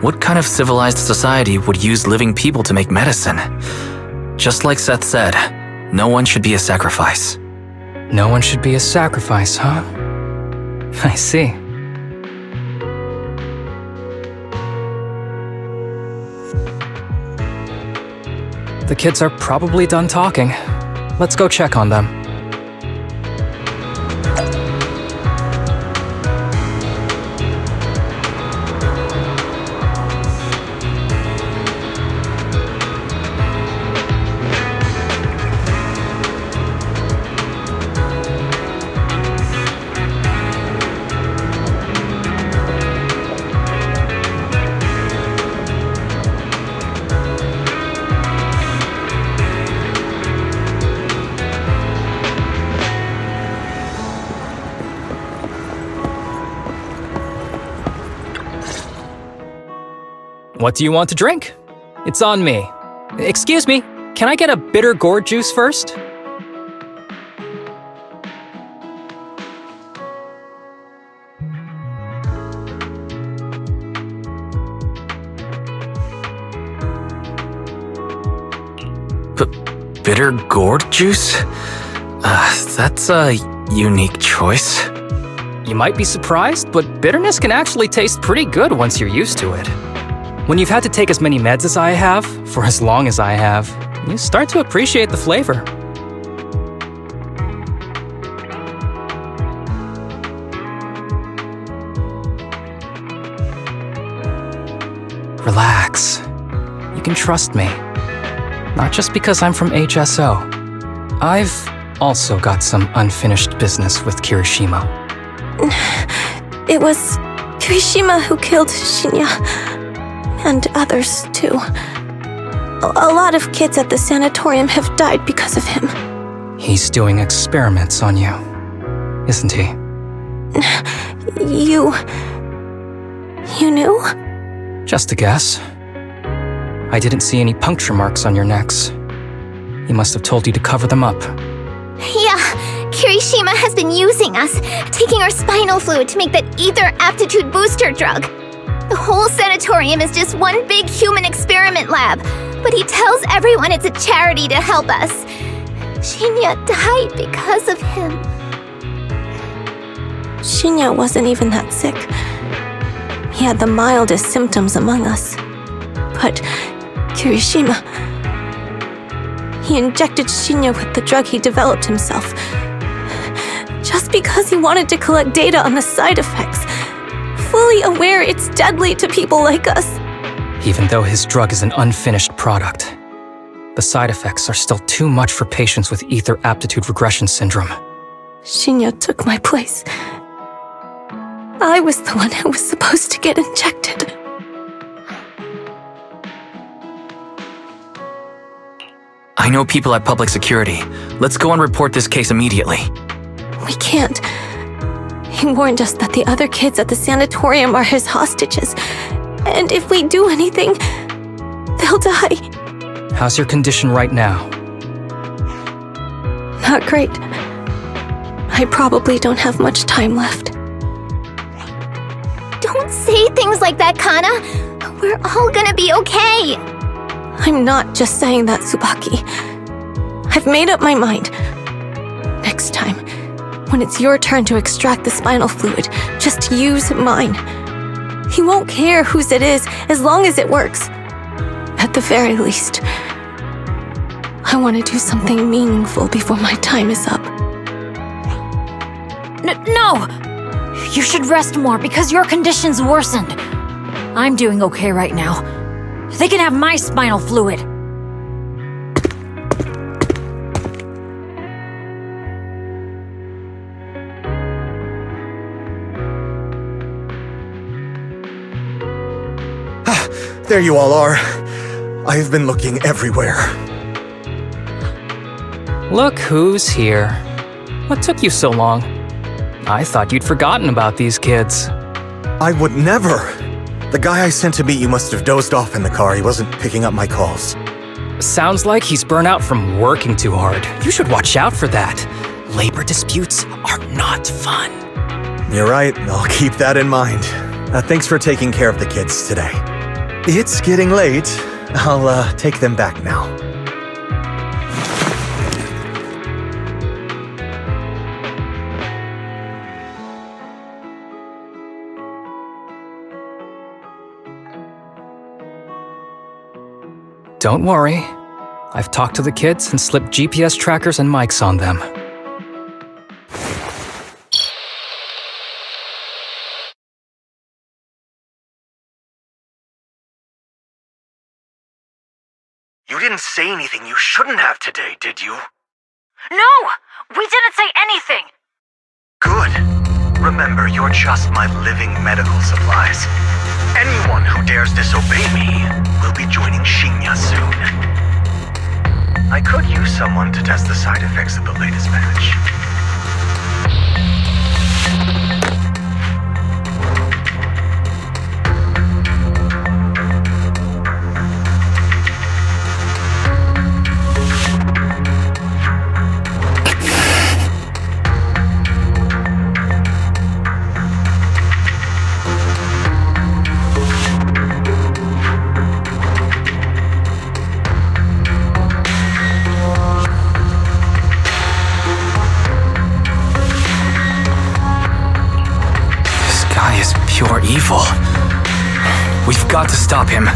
What kind of civilized society would use living people to make medicine? Just like Seth said, no one should be a sacrifice. No one should be a sacrifice, huh? I see. The kids are probably done talking. Let's go check on them. What do you want to drink? It's on me. Excuse me, can I get a bitter gourd juice first? Bitter gourd juice? That's a unique choice. You might be surprised, but bitterness can actually taste pretty good once you're used to it. When you've had to take as many meds as I have, for as long as I have, you start to appreciate the flavor. Relax. You can trust me. Not just because I'm from HSO. I've also got some unfinished business with Kirishima. It was Kirishima who killed Shinya. And others, too. A lot of kids at the sanatorium have died because of him. He's doing experiments on you, isn't he? You knew? Just a guess. I didn't see any puncture marks on your necks. He must have told you to cover them up. Yeah, Kirishima has been using us, taking our spinal fluid to make that ether aptitude booster drug. The whole sanatorium is just one big human experiment lab, but he tells everyone it's a charity to help us. Shinya died because of him. Shinya wasn't even that sick. He had the mildest symptoms among us. But Kirishima, he injected Shinya with the drug he developed himself. Just because he wanted to collect data on the side effects, fully aware it's deadly to people like us. Even though his drug is an unfinished product, the side effects are still too much for patients with ether aptitude regression syndrome. Shinya took my place. I was the one who was supposed to get injected. I know people at public security. Let's go and report this case immediately. We can't. He warned us that the other kids at the sanatorium are his hostages. And if we do anything, they'll die. How's your condition right now? Not great. I probably don't have much time left. Don't say things like that, Kana. We're all gonna be okay. I'm not just saying that, Tsubaki. I've made up my mind. Next time, when it's your turn to extract the spinal fluid, just use mine. He won't care whose it is, as long as it works. At the very least, I want to do something meaningful before my time is up. No! You should rest more because your condition's worsened. I'm doing okay right now. They can have my spinal fluid. There you all are. I've been looking everywhere. Look who's here. What took you so long? I thought you'd forgotten about these kids. I would never. The guy I sent to meet you must have dozed off in the car. He wasn't picking up my calls. Sounds like he's burnt out from working too hard. You should watch out for that. Labor disputes are not fun. You're right. I'll keep that in mind. Thanks for taking care of the kids today. It's getting late. I'll take them back now. Don't worry. I've talked to the kids and slipped GPS trackers and mics on them. You didn't say anything you shouldn't have today, did you? No! We didn't say anything! Good. Remember, you're just my living medical supplies. Anyone who dares disobey me will be joining Shinya soon. I could use someone to test the side effects of the latest batch. evil. We've got to stop him.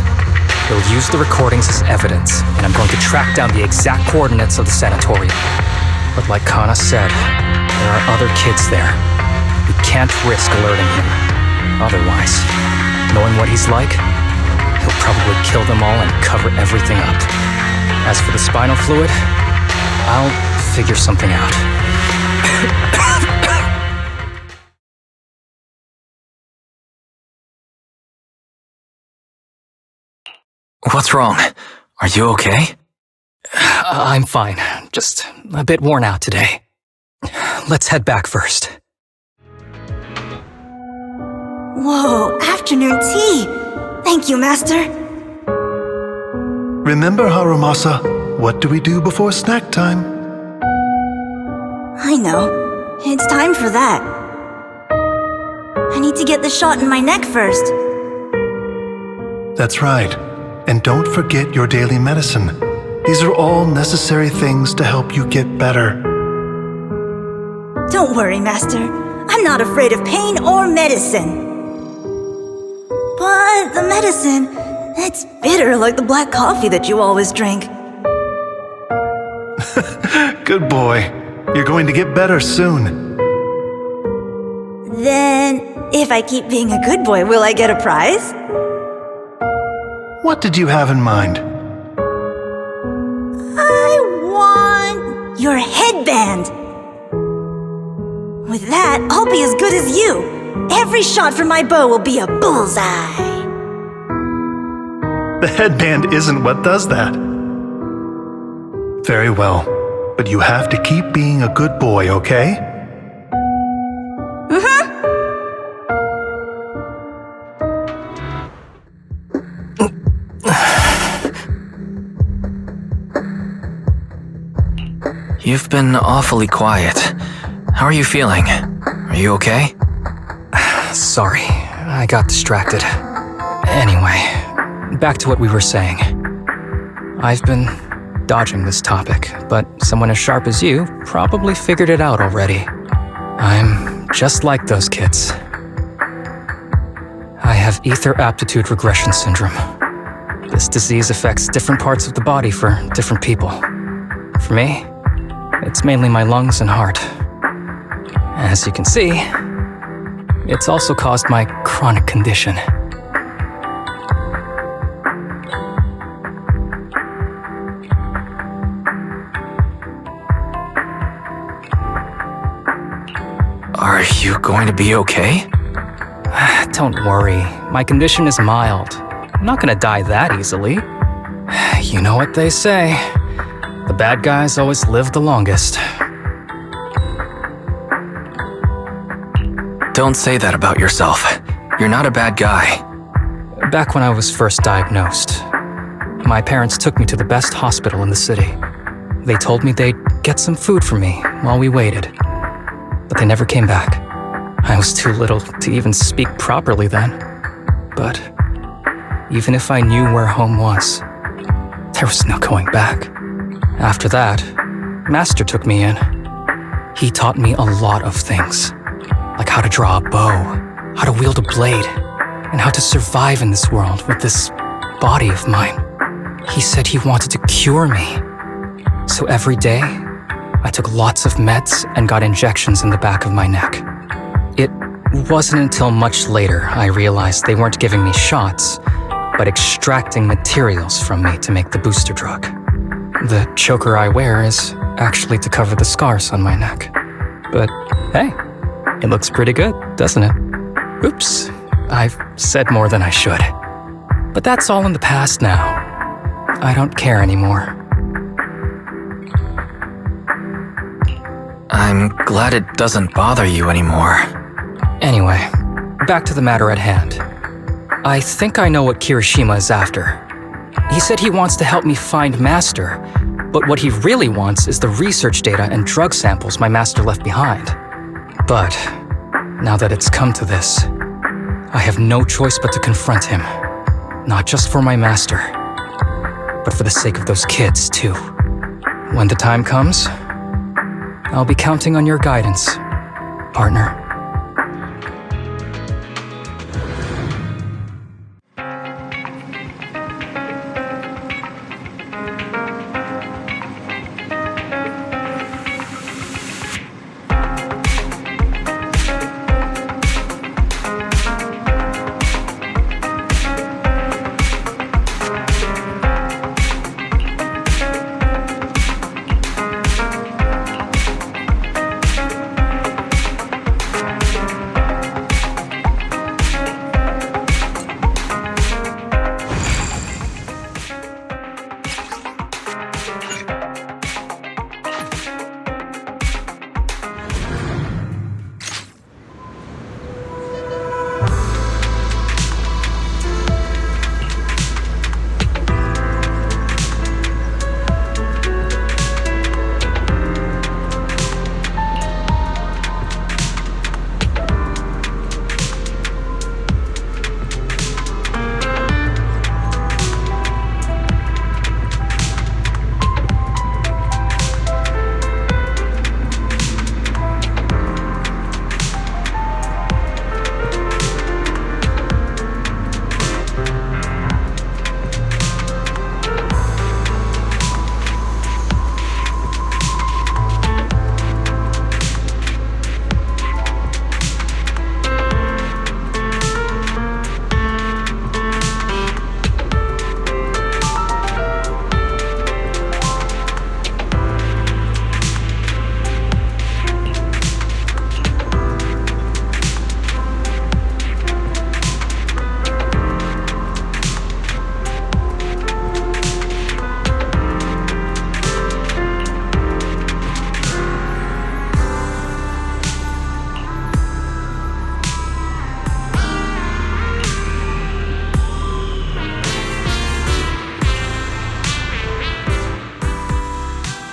He'll use the recordings as evidence, and I'm going to track down the exact coordinates of the sanatorium. But like Kana said, there are other kids there. We can't risk alerting him. Otherwise, knowing what he's like, he'll probably kill them all and cover everything up. As for the spinal fluid, I'll figure something out. What's wrong? Are you okay? I'm fine. Just a bit worn out today. Let's head back first. Whoa, afternoon tea! Thank you, Master. Remember, Harumasa, what do we do before snack time? I know. It's time for that. I need to get the shot in my neck first. That's right. And don't forget your daily medicine. These are all necessary things to help you get better. Don't worry, Master. I'm not afraid of pain or medicine. But the medicine, it's bitter like the black coffee that you always drink. Good boy. You're going to get better soon. Then, if I keep being a good boy, will I get a prize? What did you have in mind? I want your headband. With that, I'll be as good as you. Every shot from my bow will be a bullseye. The headband isn't what does that. Very well, but you have to keep being a good boy, okay? You've been awfully quiet. How are you feeling? Are you okay? Sorry, I got distracted. Anyway, back to what we were saying. I've been dodging this topic, but someone as sharp as you probably figured it out already. I'm just like those kids. I have ether aptitude regression syndrome. This disease affects different parts of the body for different people. For me, it's mainly my lungs and heart. As you can see, it's also caused my chronic condition. Are you going to be okay? Don't worry, my condition is mild. I'm not gonna die that easily. You know what they say. The bad guys always live the longest. Don't say that about yourself. You're not a bad guy. Back when I was first diagnosed, my parents took me to the best hospital in the city. They told me they'd get some food for me while we waited. But they never came back. I was too little to even speak properly then. But even if I knew where home was, there was no going back. After that, Master took me in. He taught me a lot of things, like how to draw a bow, how to wield a blade, and how to survive in this world with this body of mine. He said he wanted to cure me. So every day, I took lots of meds and got injections in the back of my neck. It wasn't until much later I realized they weren't giving me shots, but extracting materials from me to make the booster drug. The choker I wear is actually to cover the scars on my neck. But hey, it looks pretty good, doesn't it? Oops, I've said more than I should. But that's all in the past now. I don't care anymore. I'm glad it doesn't bother you anymore. Anyway, back to the matter at hand. I think I know what Kirishima is after. He said he wants to help me find Master, but what he really wants is the research data and drug samples my master left behind. But now that it's come to this, I have no choice but to confront him. Not just for my master, but for the sake of those kids, too. When the time comes, I'll be counting on your guidance, partner.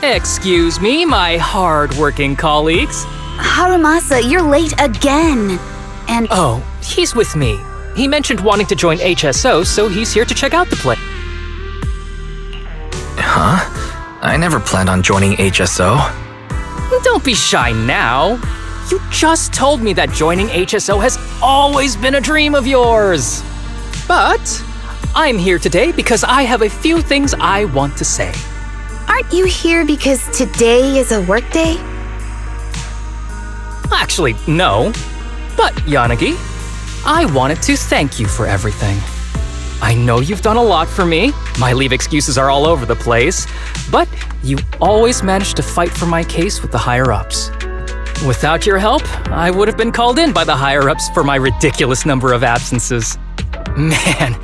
Excuse me, my hard-working colleagues. Harumasa, you're late again. And Oh, he's with me. He mentioned wanting to join HSO, so he's here to check out the place. Huh? I never planned on joining HSO. Don't be shy now. You just told me that joining HSO has always been a dream of yours. But I'm here today because I have a few things I want to say. aren't you here because today is a work day? Actually, no. But, Yanagi, I wanted to thank you for everything. I know you've done a lot for me. My leave excuses are all over the place. But you always managed to fight for my case with the higher-ups. Without your help, I would have been called in by the higher-ups for my ridiculous number of absences. Man,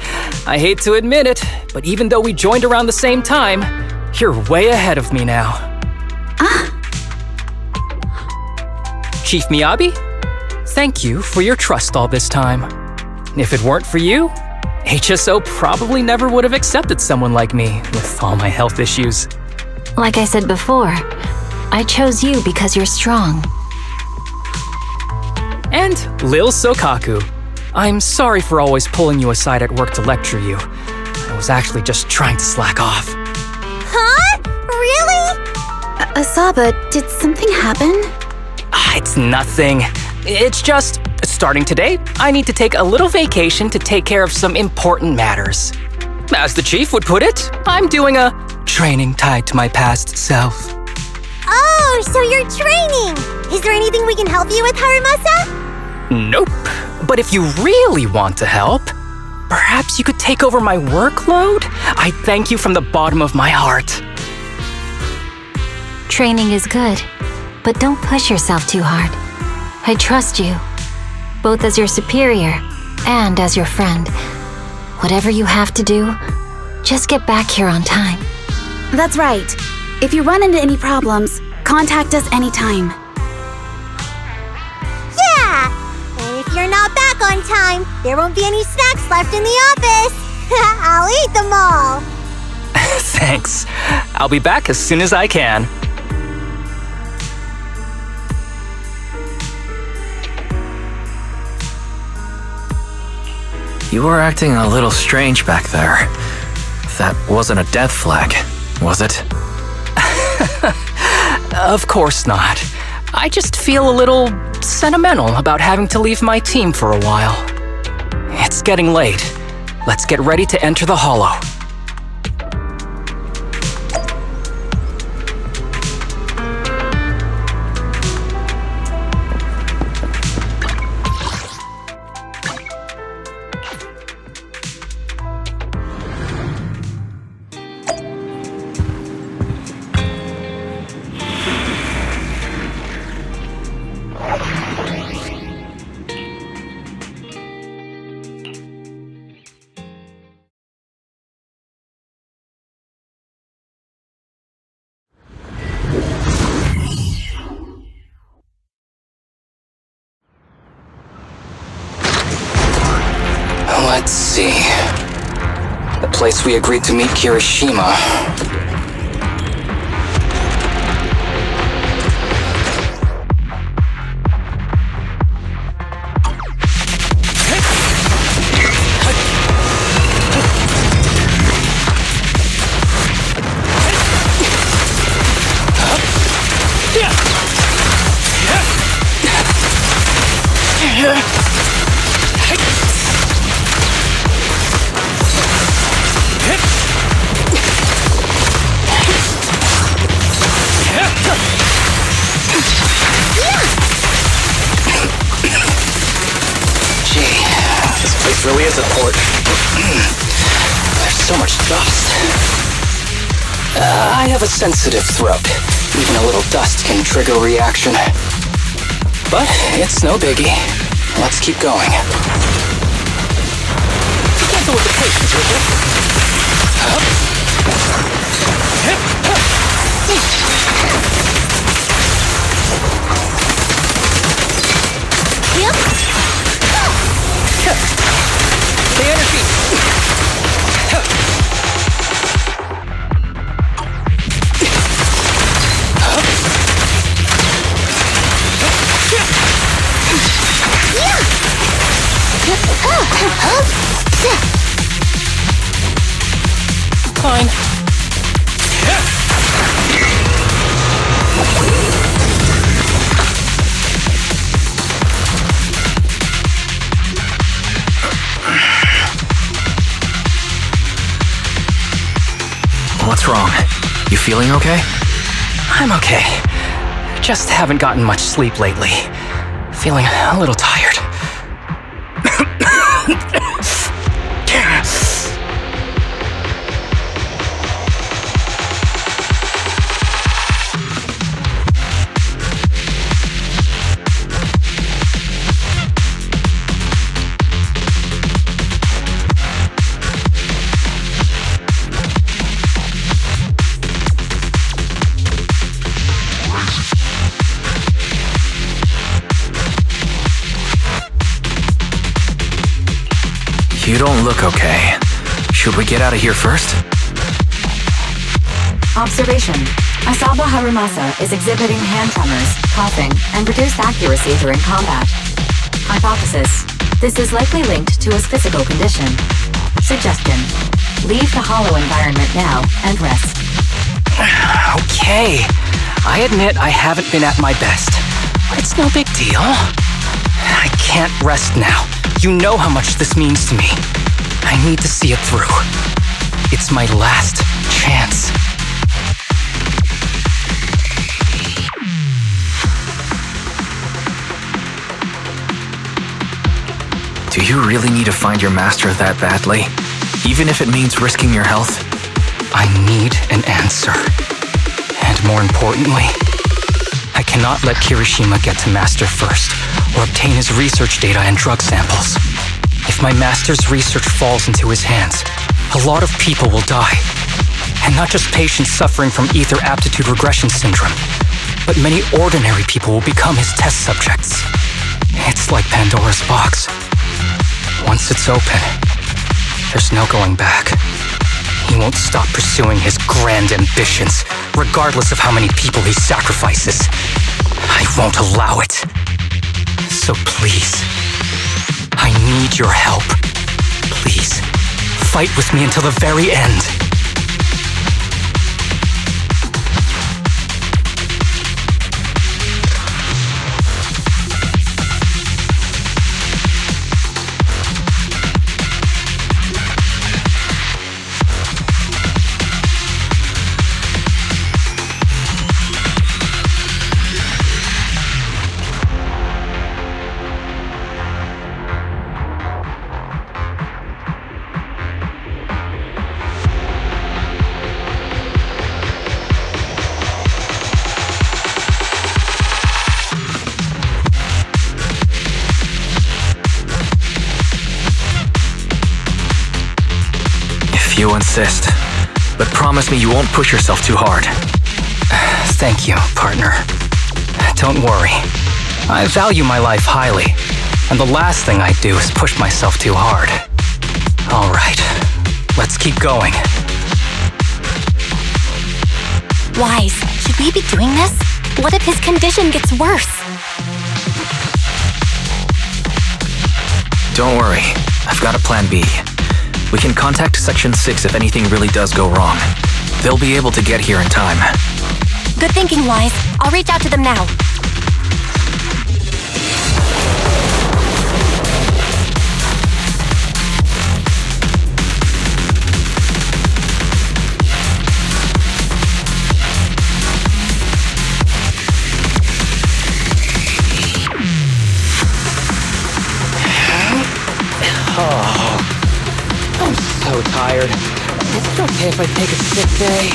I hate to admit it, but even though we joined around the same time, you're way ahead of me now. Chief Miyabi, thank you for your trust all this time. If it weren't for you, HSO probably never would have accepted someone like me with all my health issues. Like I said before, I chose you because you're strong. And Lil Sokaku, I'm sorry for always pulling you aside at work to lecture you. I was actually just trying to slack off. Huh? Really? Asaba, did something happen? It's nothing. It's just, starting today, I need to take a little vacation to take care of some important matters. As the chief would put it, I'm doing a training tied to my past self. Oh, so you're training! Is there anything we can help you with, Harumasa? Nope. But if you really want to help, perhaps you could take over my workload? I thank you from the bottom of my heart. Training is good, but don't push yourself too hard. I trust you, both as your superior and as your friend. Whatever you have to do, just get back here on time. That's right. If you run into any problems, contact us anytime. Yeah! And if you're not back on time, there won't be any snacks left in the office. I'll eat them all. Thanks. I'll be back as soon as I can. You were acting a little strange back there. That wasn't a death flag, was it? Of course not. I just feel a little sentimental about having to leave my team for a while. It's getting late. Let's get ready to enter the Hollow. Let's see. The place we agreed to meet Kirishima. Really is a port. There's so much dust. I have a sensitive throat. Even a little dust can trigger a reaction. But it's no biggie. Let's keep going. Careful with the patience, Stay on your feet. You feeling okay? I'm okay. Just haven't gotten much sleep lately. Feeling a little tired. You don't look okay. Should we get out of here first? Observation. Asaba Harumasa is exhibiting hand tremors, coughing, and reduced accuracy during combat. Hypothesis. This is likely linked to his physical condition. Suggestion. Leave the hollow environment now and rest. Okay. I admit I haven't been at my best, but it's no big deal. I can't rest now. You know how much this means to me. I need to see it through. It's my last chance. Do you really need to find your master that badly? Even if it means risking your health? I need an answer. And more importantly, I cannot let Kirishima get to Master first, or obtain his research data and drug samples. If my Master's research falls into his hands, a lot of people will die. And not just patients suffering from ether aptitude regression syndrome, but many ordinary people will become his test subjects. It's like Pandora's box. Once it's open, there's no going back. He won't stop pursuing his grand ambitions, regardless of how many people he sacrifices. I won't allow it. So please, I need your help. Please, fight with me until the very end. You insist. But promise me you won't push yourself too hard. Thank you, partner. Don't worry. I value my life highly, and the last thing I do is push myself too hard. All right, let's keep going. Wise, should we be doing this? What if his condition gets worse? Don't worry, I've got a plan B. We can contact Section 6 if anything really does go wrong. They'll be able to get here in time. Good thinking, Wise. I'll reach out to them now. I'm so tired. Is it okay if I take a sick day?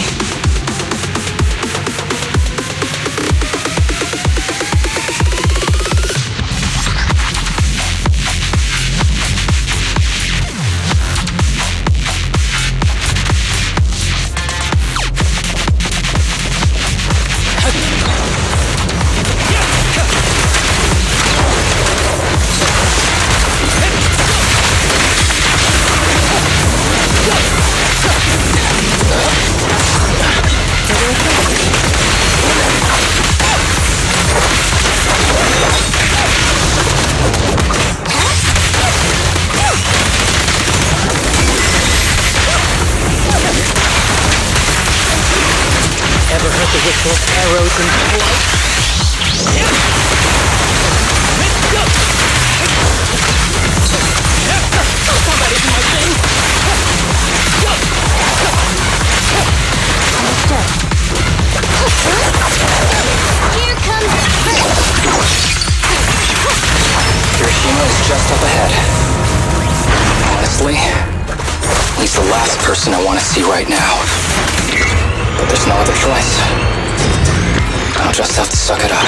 Ever heard the whistle of arrows in flight? Combat isn't my thing! Understood. Here comes Hiroshima is just up ahead. Honestly, he's the last person I want to see right now. But there's no other choice. I'll just have to suck it up.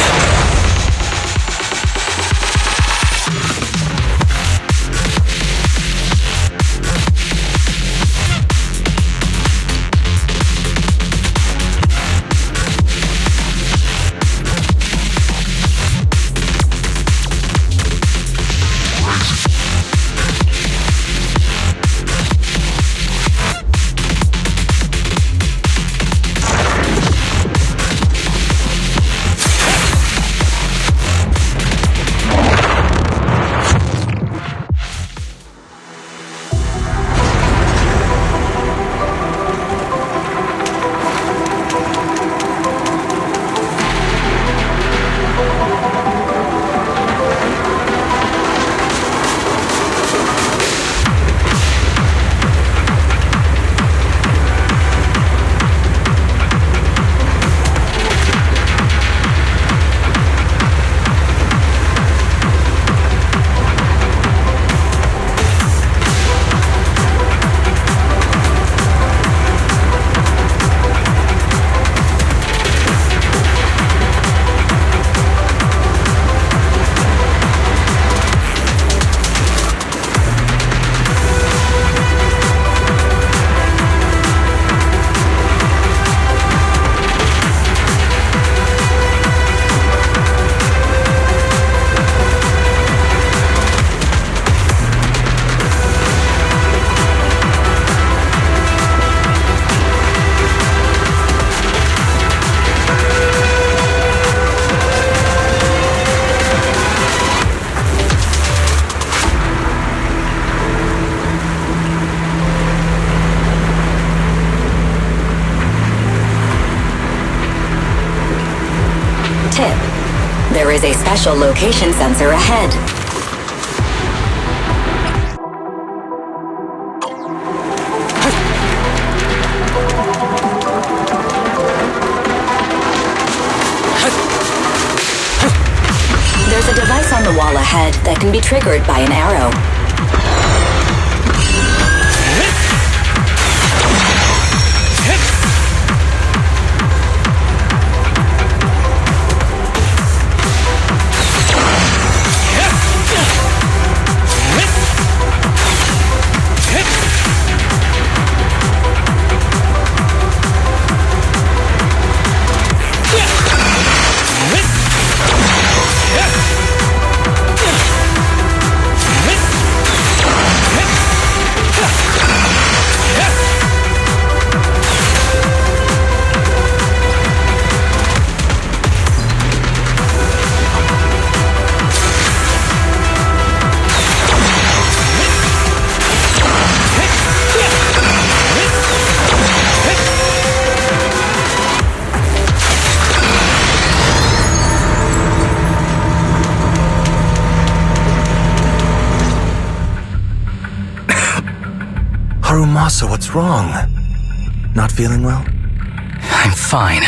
Tip. There is a special location sensor ahead. There's a device on the wall ahead that can be triggered by an arrow. Harumasa, what's wrong? Not feeling well? I'm fine.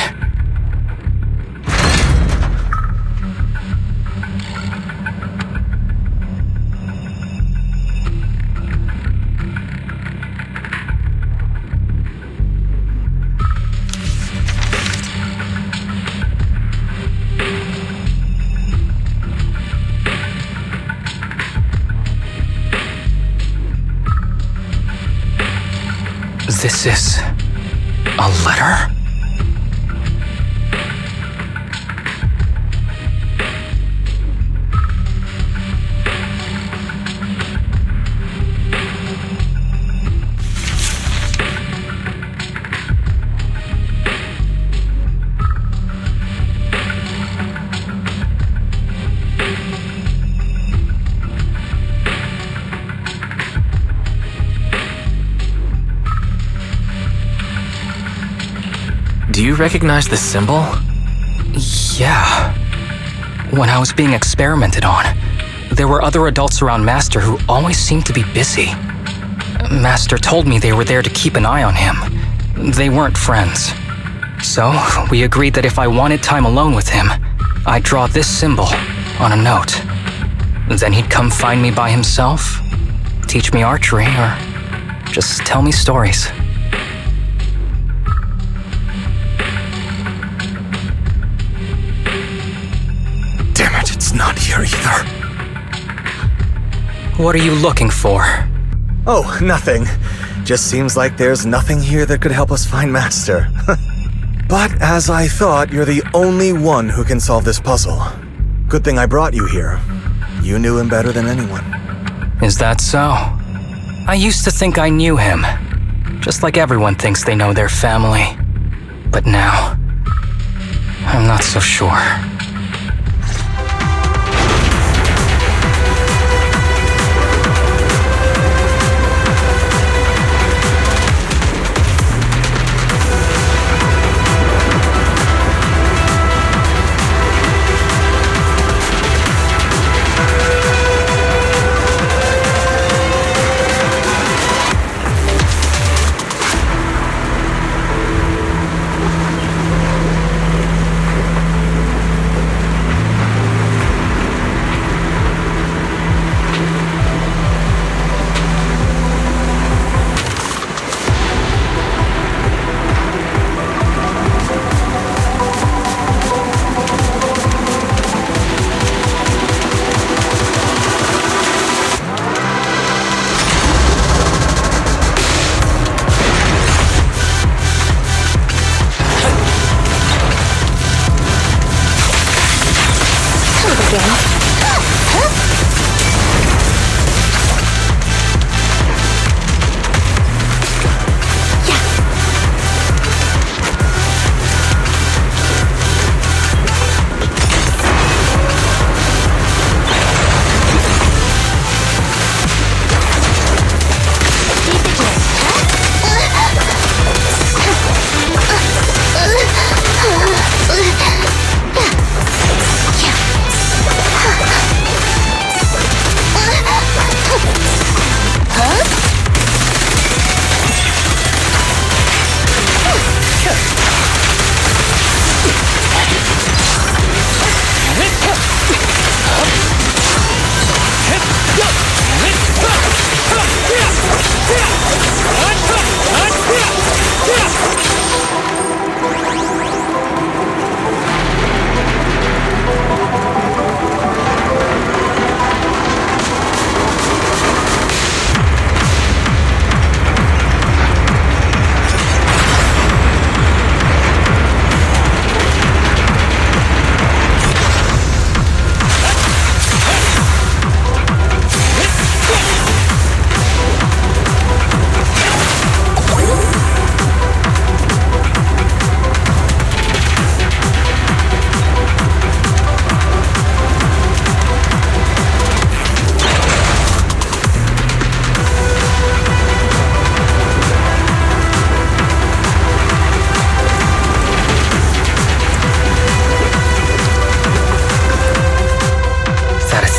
This is a letter? Do you recognize this symbol? Yeah. When I was being experimented on, there were other adults around Master who always seemed to be busy. Master told me they were there to keep an eye on him. They weren't friends. So, we agreed that if I wanted time alone with him, I'd draw this symbol on a note. Then he'd come find me by himself, teach me archery, or just tell me stories. Damn it, it's not here either. What are you looking for? Oh, nothing. Just seems like there's nothing here that could help us find Master. But as I thought, you're the only one who can solve this puzzle. Good thing I brought you here. You knew him better than anyone. Is that so? I used to think I knew him. Just like everyone thinks they know their family. But now, I'm not so sure.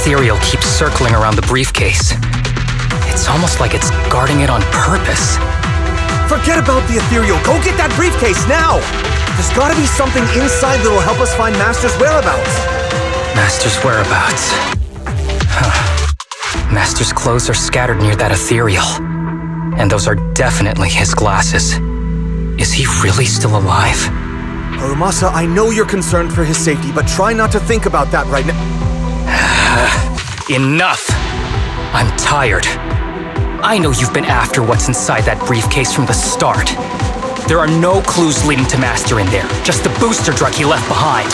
Ethereal keeps circling around the briefcase. It's almost like it's guarding it on purpose. Forget about the ethereal. Go get that briefcase now! There's gotta be something inside that'll help us find Master's whereabouts. Master's whereabouts. Huh. Master's clothes are scattered near that ethereal. And those are definitely his glasses. Is he really still alive? Harumasa, I know you're concerned for his safety, but try not to think about that right now. Enough! I'm tired. I know you've been after what's inside that briefcase from the start. There are no clues leading to Master in there, just the booster drug he left behind.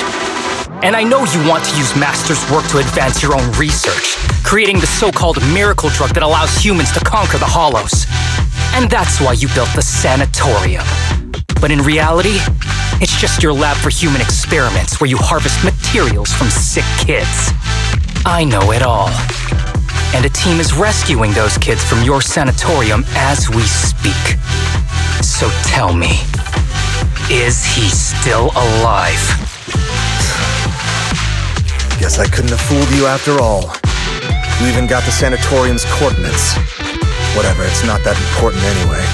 And I know you want to use Master's work to advance your own research, creating the so-called miracle drug that allows humans to conquer the Hollows. And that's why you built the sanatorium. But in reality, it's just your lab for human experiments where you harvest materials from sick kids. I know it all. And a team is rescuing those kids from your sanatorium as we speak. So tell me, is he still alive? Guess I couldn't have fooled you after all. You even got the sanatorium's coordinates. Whatever, it's not that important anyway.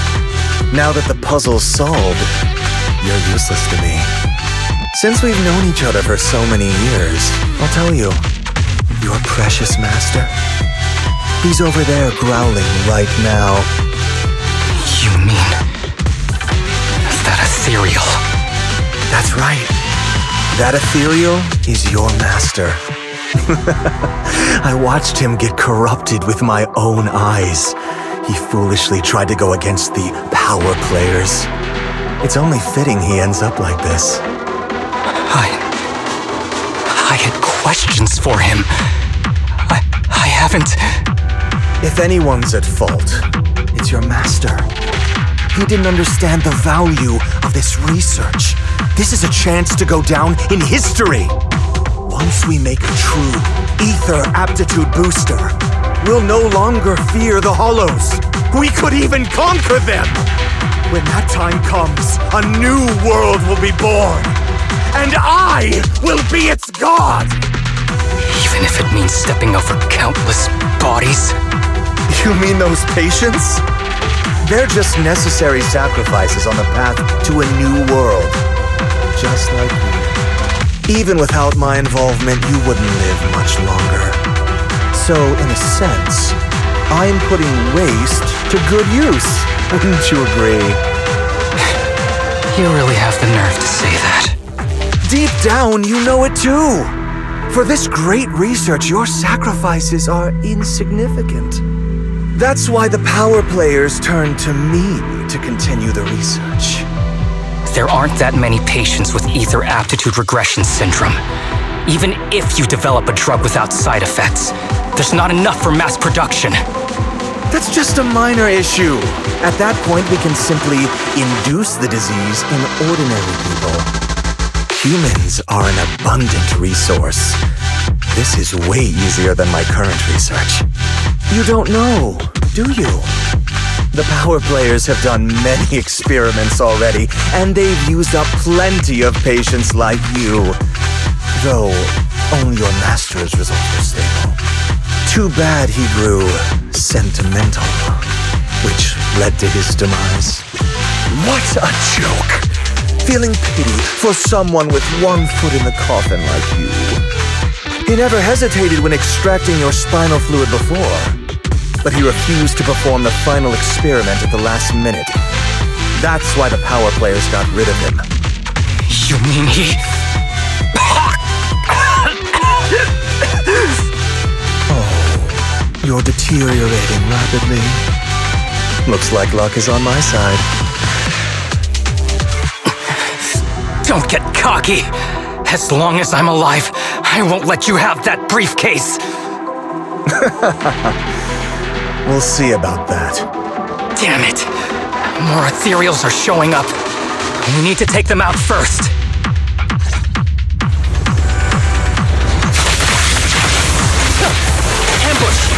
Now that the puzzle's solved, you're useless to me. Since we've known each other for so many years, I'll tell you, your precious master, he's over there growling right now. You mean that ethereal? That's right. That ethereal is your master. I watched him get corrupted with my own eyes. He foolishly tried to go against the power players. It's only fitting he ends up like this. I had questions for him. I haven't... If anyone's at fault, it's your master. He didn't understand the value of this research. This is a chance to go down in history. Once we make a true ether aptitude booster, we'll no longer fear the hollows. We could even conquer them. When that time comes, a new world will be born. And I will be its god! Even if it means stepping over countless bodies? You mean those patients? They're just necessary sacrifices on the path to a new world. Just like you. Even without my involvement, you wouldn't live much longer. So, in a sense, I'm putting waste to good use. Wouldn't you agree? You really have the nerve to say that. Deep down, you know it too. For this great research, your sacrifices are insignificant. That's why the power players turn to me to continue the research. There aren't that many patients with ether aptitude regression syndrome. Even if you develop a drug without side effects, there's not enough for mass production. That's just a minor issue. At that point, we can simply induce the disease in ordinary people. Humans are an abundant resource. This is way easier than my current research. You don't know, do you? The power players have done many experiments already, and they've used up plenty of patients like you. Though, only your master's results were stable. Too bad he grew sentimental, which led to his demise. What a joke! Feeling pity for someone with one foot in the coffin like you. He never hesitated when extracting your spinal fluid before, but he refused to perform the final experiment at the last minute. That's why the power players got rid of him. You mean he... Oh, you're deteriorating rapidly. Looks like luck is on my side. Don't get cocky! As long as I'm alive, I won't let you have that briefcase! We'll see about that. Damn it! More ethereals are showing up. We need to take them out first. Ambush!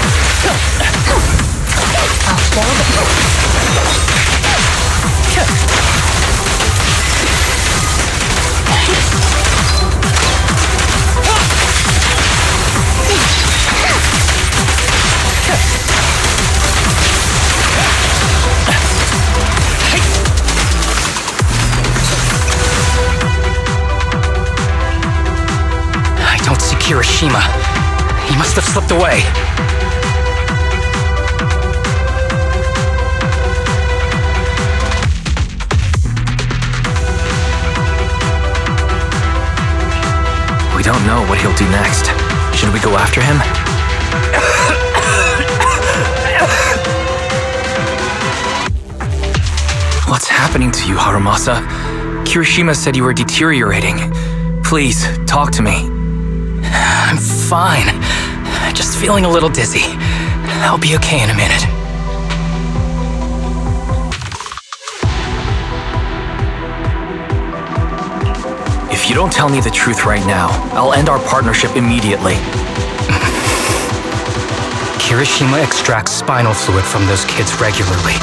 I don't see Kirishima. He must have slipped away. We don't know what he'll do next. Should we go after him? What's happening to you, Harumasa? Kirishima said you were deteriorating. Please, talk to me. I'm fine. Just feeling a little dizzy. I'll be okay in a minute. If you don't tell me the truth right now, I'll end our partnership immediately. Kirishima extracts spinal fluid from those kids regularly,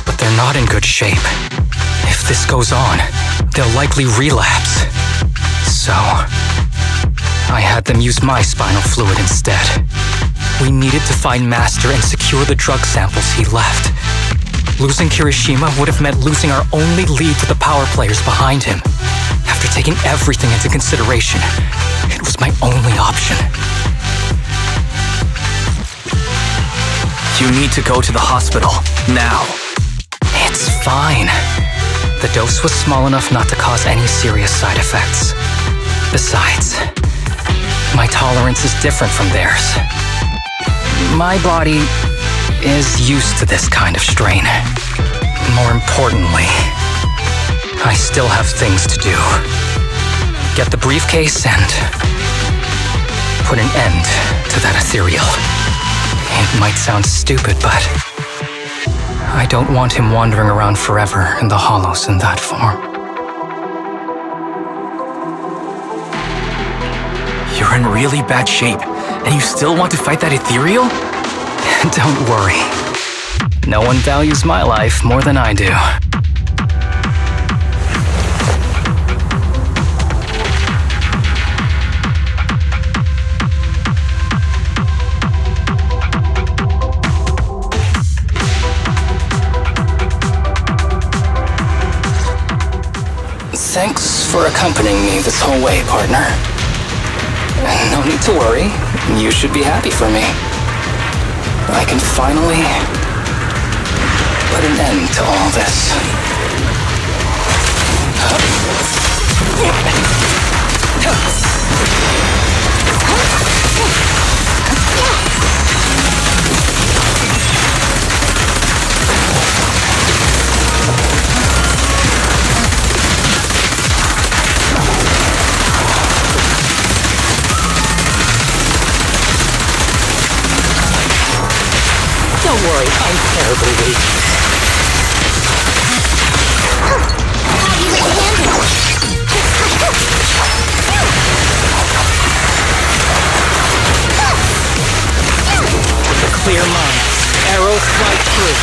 but they're not in good shape. If this goes on, they'll likely relapse. So, I had them use my spinal fluid instead. We needed to find Master and secure the drug samples he left. Losing Kirishima would have meant losing our only lead to the power players behind him. After taking everything into consideration, it was my only option. You need to go to the hospital, now. It's fine. The dose was small enough not to cause any serious side effects. Besides, my tolerance is different from theirs. My body is used to this kind of strain. More importantly, I still have things to do. Get the briefcase and put an end to that ethereal. It might sound stupid, but I don't want him wandering around forever in the hollows in that form. You're in really bad shape, and you still want to fight that ethereal? Don't worry. No one values my life more than I do. Thanks for accompanying me this whole way, partner. No need to worry. You should be happy for me. I can finally put an end to all this. Don't worry, I'm terribly weak. With a clear mind, arrows fly through.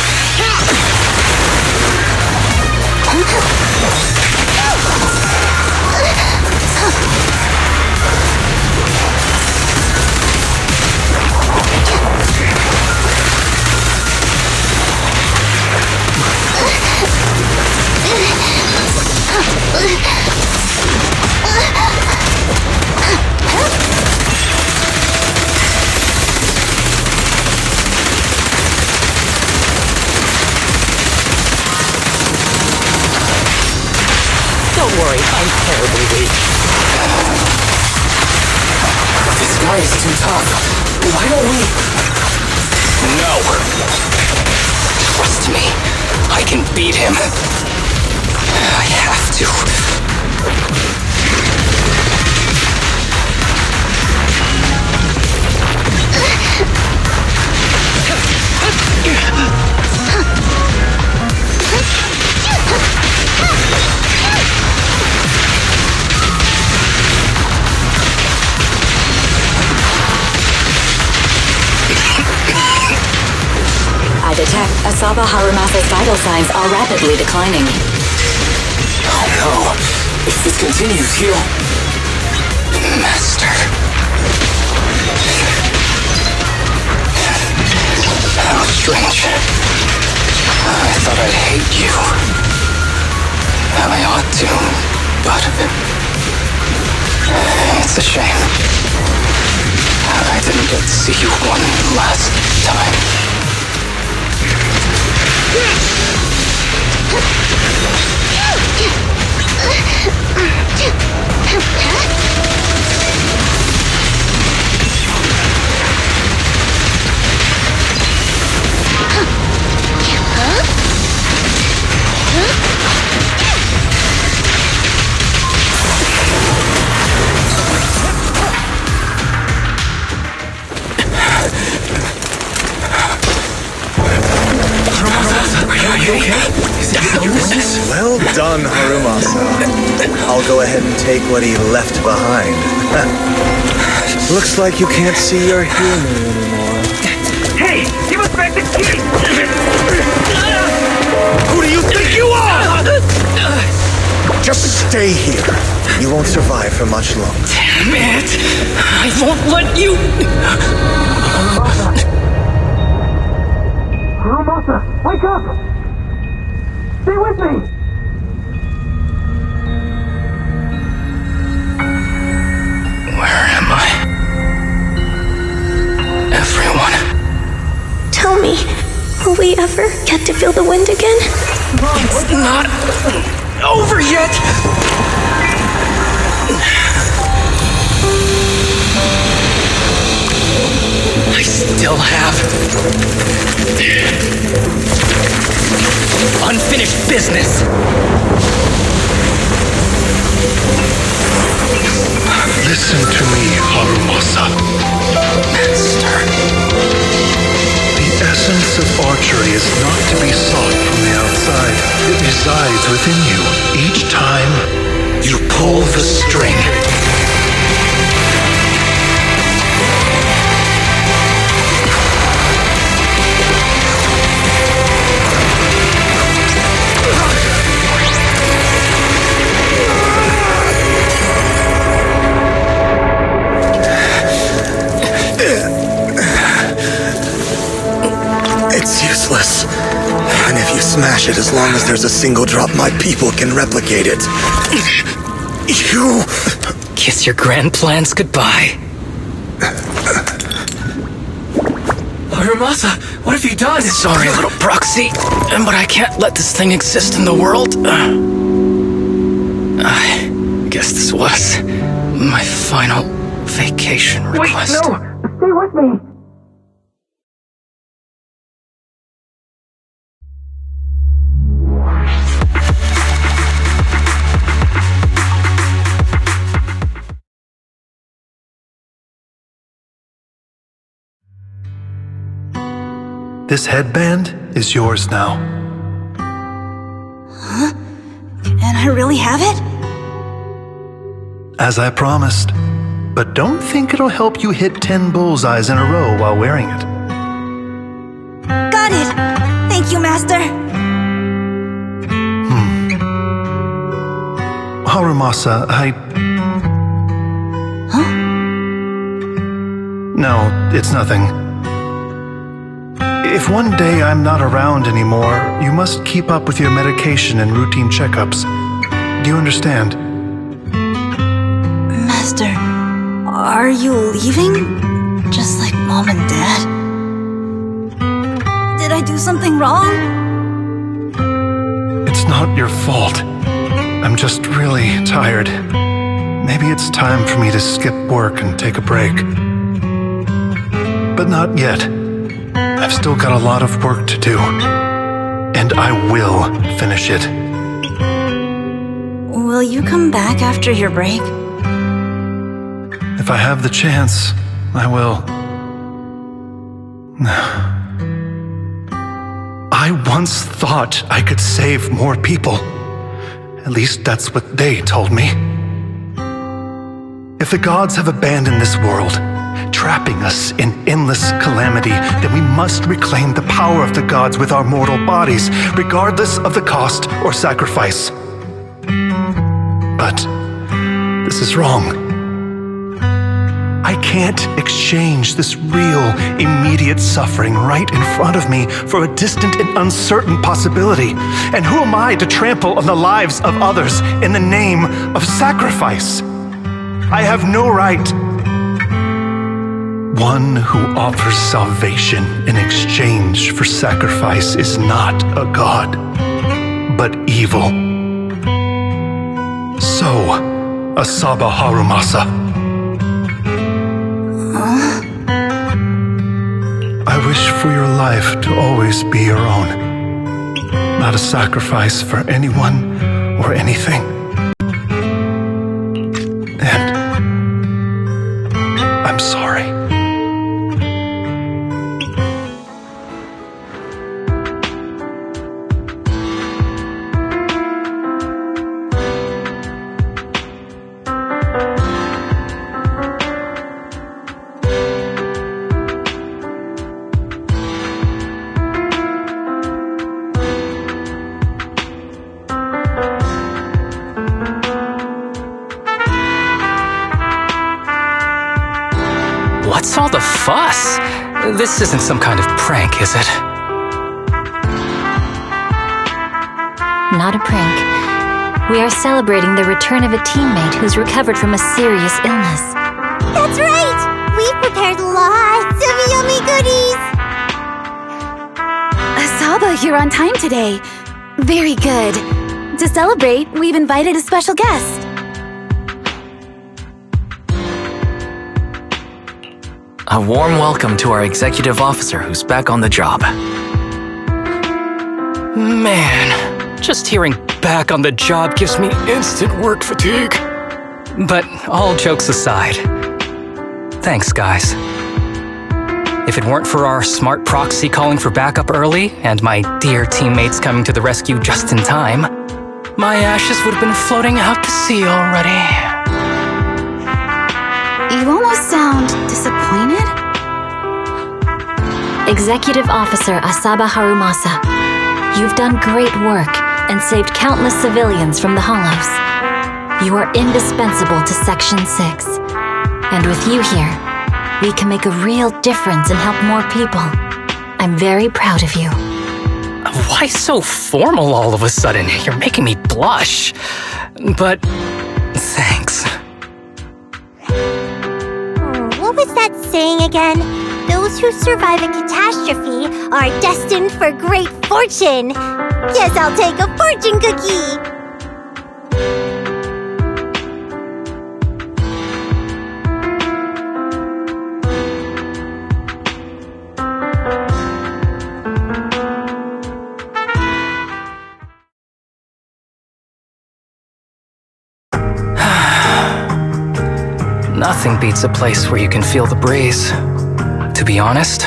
Don't worry, I'm terribly weak. This guy is too tough. Why don't we... No! Trust me. I can beat him. I have to. I detect Asaba Harumasa's vital signs are rapidly declining. Oh no. If this continues, he'll... Master. How strange. I thought I'd hate you. I ought to, but... It's a shame. I didn't get to see you one last time. Are you okay? Well done, Harumasa. I'll go ahead and take what he left behind. Looks like you can't see your human anymore. Hey! Give us back the key! Who do you think you are? Just stay here. You won't survive for much longer. Damn it! I won't let you... Harumasa, wake up! Stay with me! Where am I? Everyone. Tell me, will we ever get to feel the wind again? It's not over yet! I still have unfinished business. Listen to me, Harumasa. Master. The essence of archery is not to be sought from the outside. It resides within you. Each time you pull the string. It's useless. And if you smash it, as long as there's a single drop, my people can replicate it. You... Kiss your grand plans goodbye. Harumasa, what have you done? Sorry, little proxy, but I can't let this thing exist in the world. I guess this was my final vacation request. Wait, no! Stay with me! This headband is yours now. Huh? Can I really have it? As I promised. But don't think it'll help you hit 10 bullseyes in a row while wearing it. Got it! Thank you, Master! Harumasa, Huh? No, it's nothing. If one day I'm not around anymore, you must keep up with your medication and routine checkups. Do you understand? Master, are you leaving? Just like Mom and Dad? Did I do something wrong? It's not your fault. I'm just really tired. Maybe it's time for me to skip work and take a break. But not yet. I've still got a lot of work to do. And I will finish it. Will you come back after your break? If I have the chance, I will. I once thought I could save more people. At least that's what they told me. If the gods have abandoned this world, trapping us in endless calamity, then we must reclaim the power of the gods with our mortal bodies, regardless of the cost or sacrifice. But this is wrong. I can't exchange this real, immediate suffering right in front of me for a distant and uncertain possibility. And who am I to trample on the lives of others in the name of sacrifice? I have no right. One who offers salvation in exchange for sacrifice is not a god, but evil. So, Asaba Harumasa. I wish for your life to always be your own, not a sacrifice for anyone or anything. And I'm sorry. What's all the fuss? This isn't some kind of prank, is it? not a prank. We are celebrating the return of a teammate who's recovered from a serious illness. That's right! We've prepared lots of yummy goodies! Asaba, you're on time today. Very good. To celebrate, we've invited a special guest. A warm welcome to our executive officer who's back on the job. Man, just hearing back on the job gives me instant work fatigue. But all jokes aside, thanks, guys. If it weren't for our smart proxy calling for backup early and my dear teammates coming to the rescue just in time, my ashes would have been floating out to sea already. You almost sound disappointed. Executive Officer Asaba Harumasa, you've done great work and saved countless civilians from the Hollows. You are indispensable to Section 6. And with you here, we can make a real difference and help more people. I'm very proud of you. Why so formal all of a sudden? You're making me blush. But thanks. What was that saying again? Those who survive a catastrophe are destined for great fortune. Guess I'll take a fortune cookie. Nothing beats a place where you can feel the breeze. To be honest,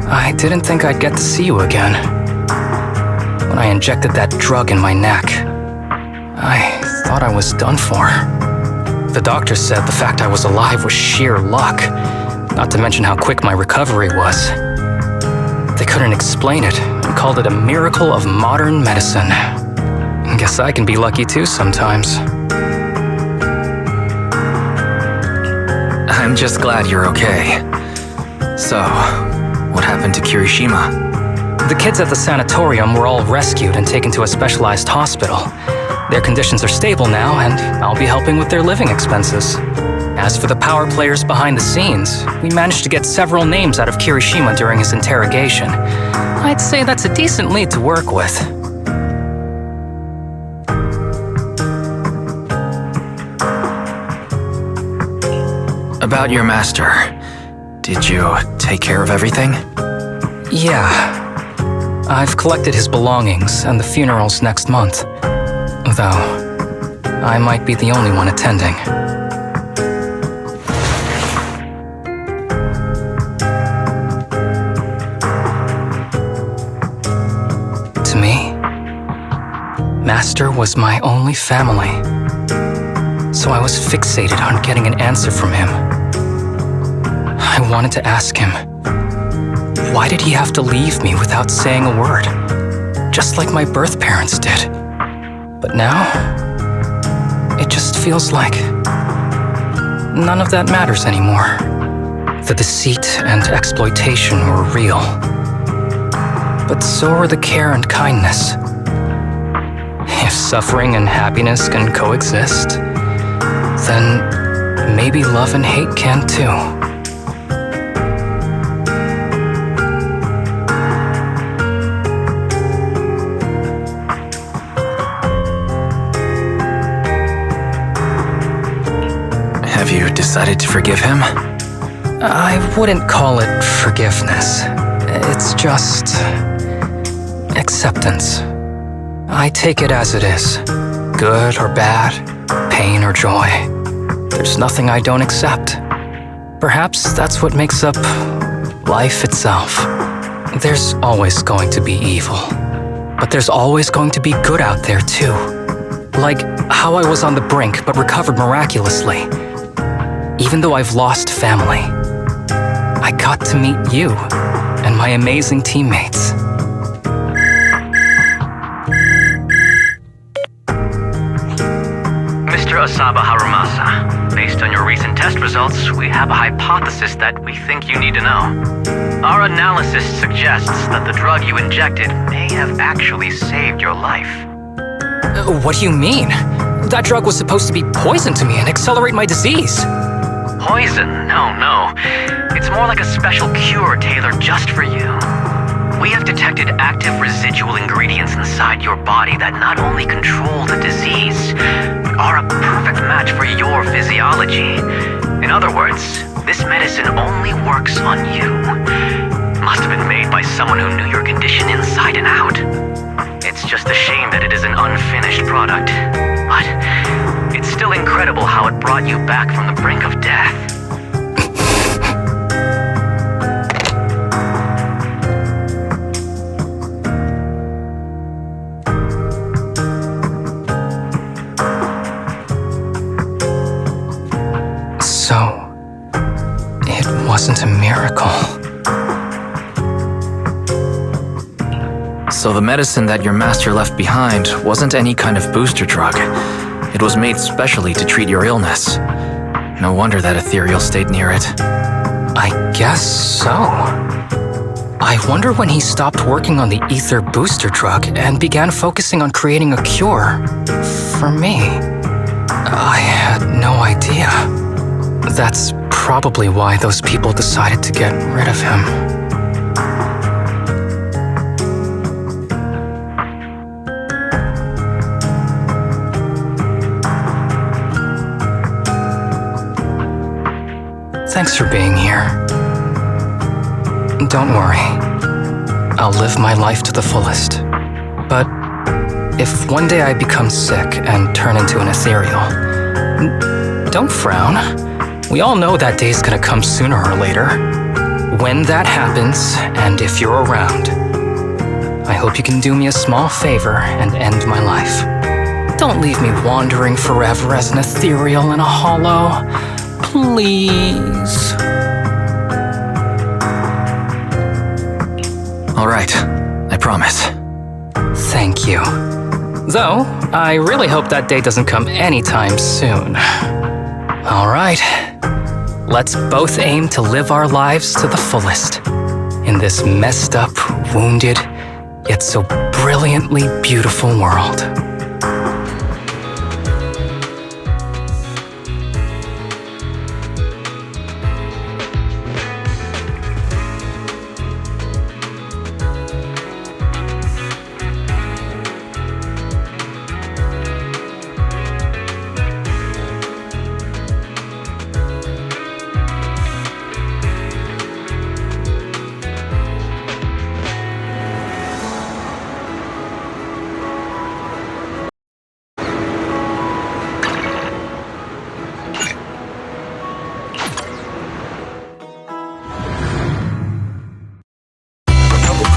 I didn't think I'd get to see you again. When I injected that drug in my neck, I thought I was done for. The doctor said the fact I was alive was sheer luck, not to mention how quick my recovery was. They couldn't explain it and called it a miracle of modern medicine. Guess I can be lucky too sometimes. I'm just glad you're okay. So, what happened to Kirishima? The kids at the sanatorium were all rescued and taken to a specialized hospital. Their conditions are stable now, and I'll be helping with their living expenses. As for the power players behind the scenes, we managed to get several names out of Kirishima during his interrogation. I'd say that's a decent lead to work with. About your master, did you take care of everything? Yeah. I've collected his belongings, and the funeral's next month. Though, I might be the only one attending. To me, Master was my only family. So I was fixated on getting an answer from him. I wanted to ask him, why did he have to leave me without saying a word? Just like my birth parents did. But now, it just feels like none of that matters anymore. The deceit and exploitation were real. But so are the care and kindness. If suffering and happiness can coexist, then maybe love and hate can too. Have you decided to forgive him? I wouldn't call it forgiveness. It's just acceptance. I take it as it is, good or bad, pain or joy. There's nothing I don't accept. Perhaps that's what makes up life itself. There's always going to be evil, but there's always going to be good out there too. Like how I was on the brink but recovered miraculously. Even though I've lost family, I got to meet you and my amazing teammates. Mr. Asaba Harumasa, based on your recent test results, we have a hypothesis that we think you need to know. Our analysis suggests that the drug you injected may have actually saved your life. What do you mean? That drug was supposed to be poison to me and accelerate my disease. Poison? No. It's more like a special cure tailored just for you. We have detected active residual ingredients inside your body that not only control the disease, but are a perfect match for your physiology. In other words, this medicine only works on you. Must have been made by someone who knew your condition inside and out. It's just a shame that it is an unfinished product. But it's still incredible how it brought you back from the brink of death. So, it wasn't a miracle. So the medicine that your master left behind wasn't any kind of booster drug. It was made specially to treat your illness. No wonder that ethereal stayed near it. I guess so. I wonder when he stopped working on the ether booster drug and began focusing on creating a cure for me. I had no idea. That's probably why those people decided to get rid of him. Thanks for being here. Don't worry. I'll live my life to the fullest. But if one day I become sick and turn into an ethereal, don't frown. We all know that day's gonna come sooner or later. When that happens, and if you're around, I hope you can do me a small favor and end my life. Don't leave me wandering forever as an ethereal in a hollow. Please. All right, I promise. Thank you. Though, I really hope that day doesn't come anytime soon. All right. Let's both aim to live our lives to the fullest in this messed up, wounded, yet so brilliantly beautiful world.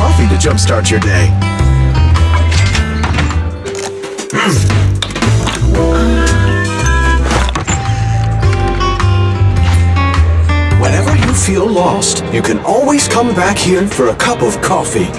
Coffee to jumpstart your day. Whenever you feel lost, you can always come back here for a cup of coffee.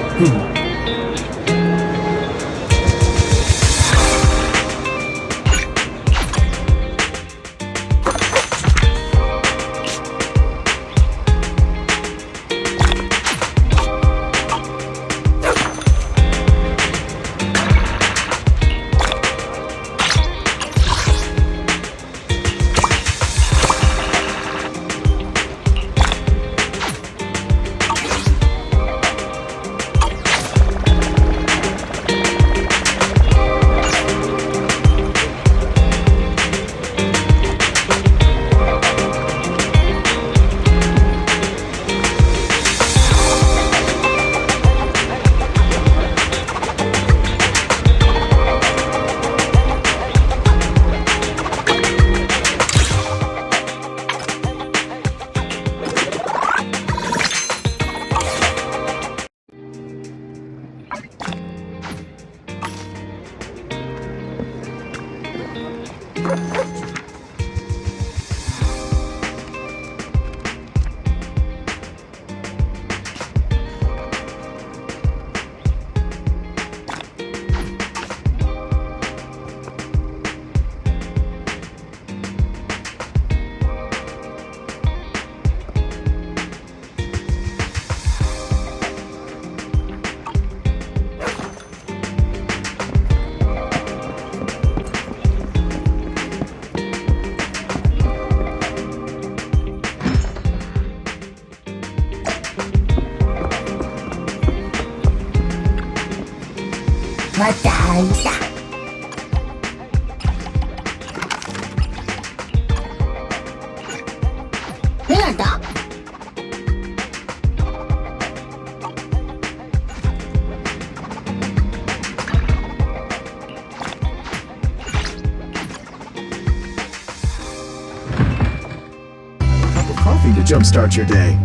Coffee to jumpstart your day.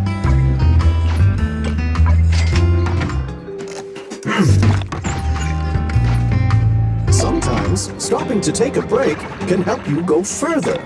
Sometimes, stopping to take a break can help you go further.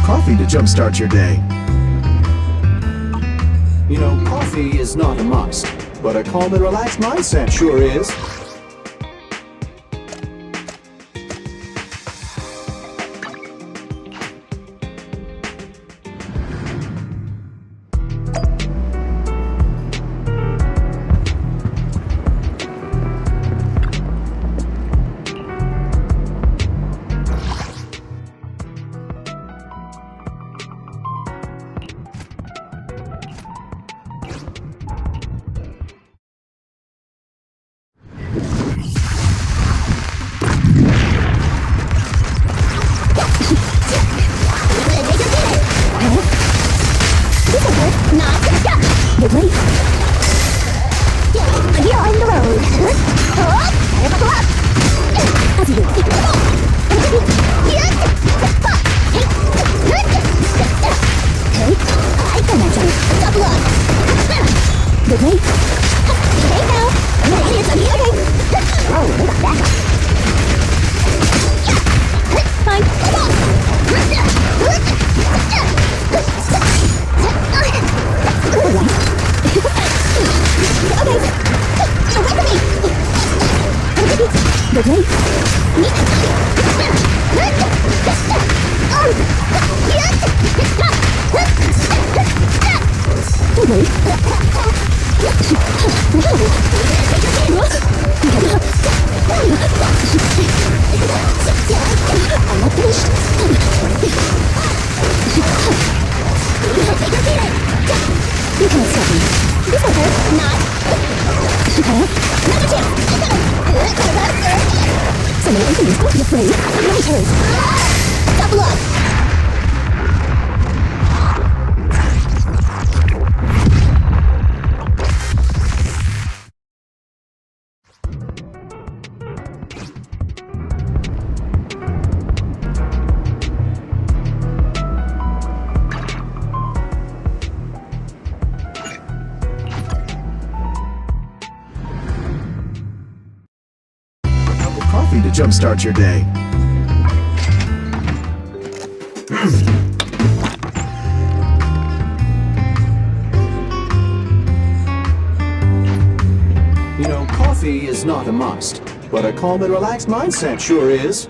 Coffee to jumpstart your day. You know, coffee is not a must, but a calm and relaxed mindset sure is. To jumpstart your day. You know, coffee is not a must, but a calm and relaxed mindset sure is.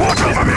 Watch over me!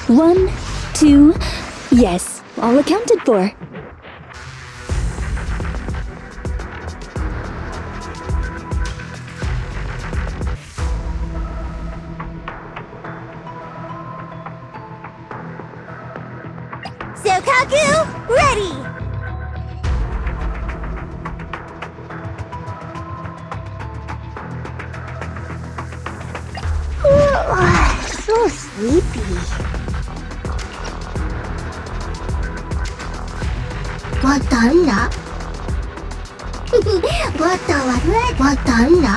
One, two, yes, all accounted for. Sokaku, ready! So sleepy. Watanda? Watanda?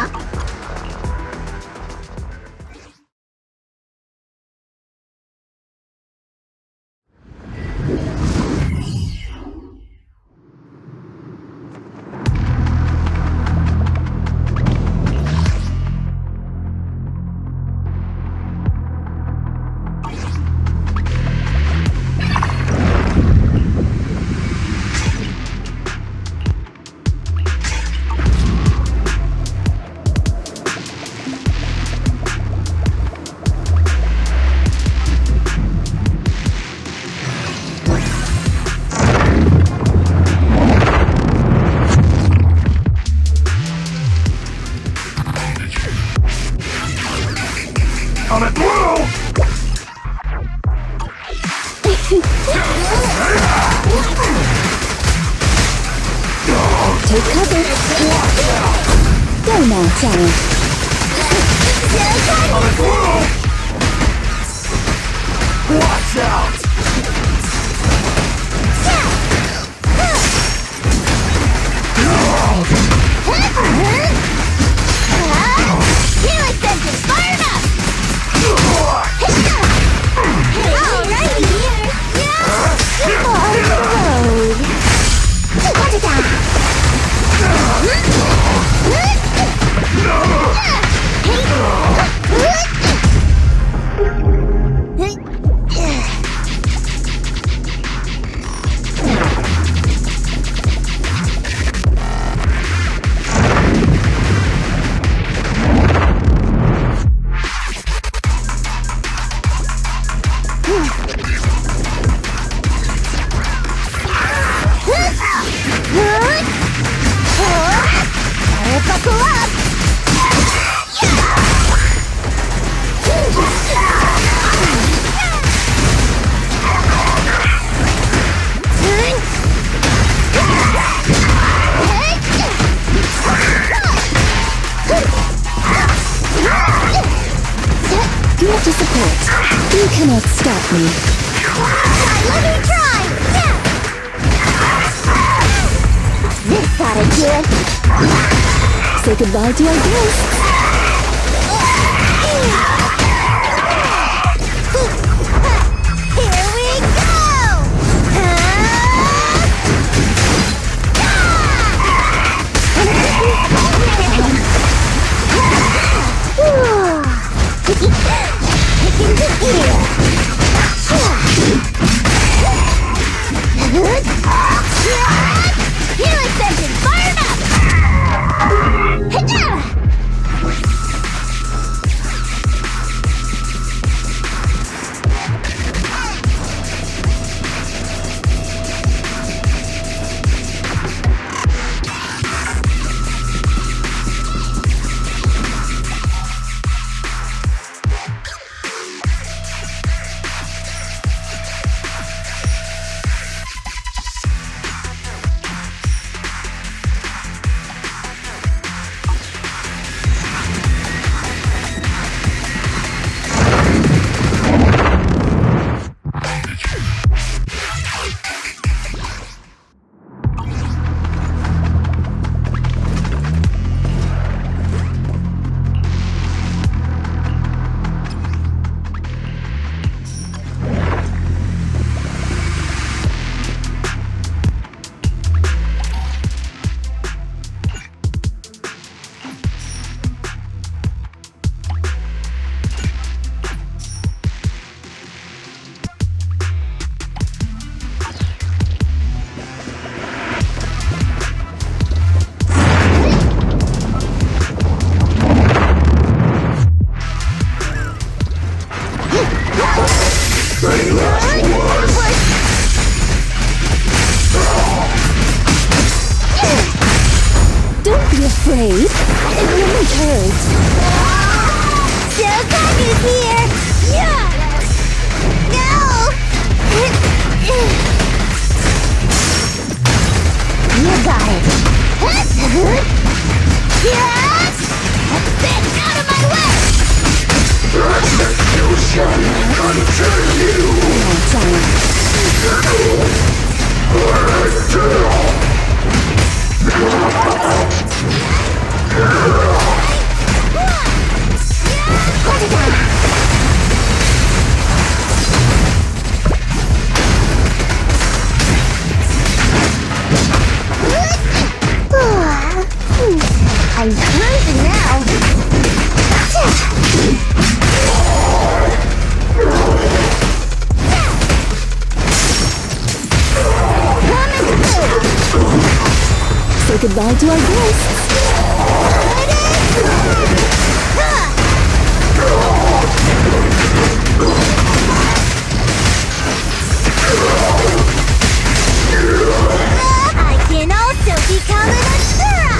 Coming through! Take cover. Go now, child. Coming through! Watch out! Healing sentence fired up! Alrighty here! Yeah! On the road! Watch it out! me. Let me try! This gotta do it! Say goodbye to our guests. Here we go! Healing session fired up! Don't be afraid. It won't hurt. Shokaku's here! Yeah! No! You got it! Yes! Get out of my way! Execution I'm cruising now! Say goodbye to our guests. I can also become an Asura!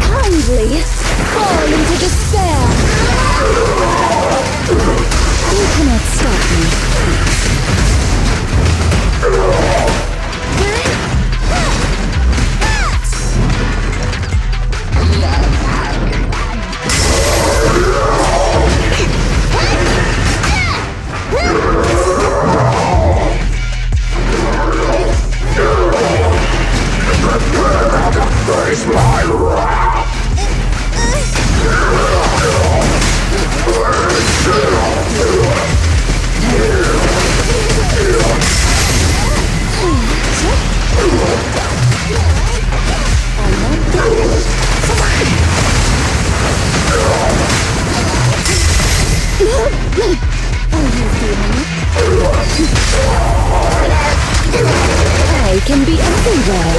Kindly fall into despair. You cannot stop me. Face my wrath! I can be everywhere.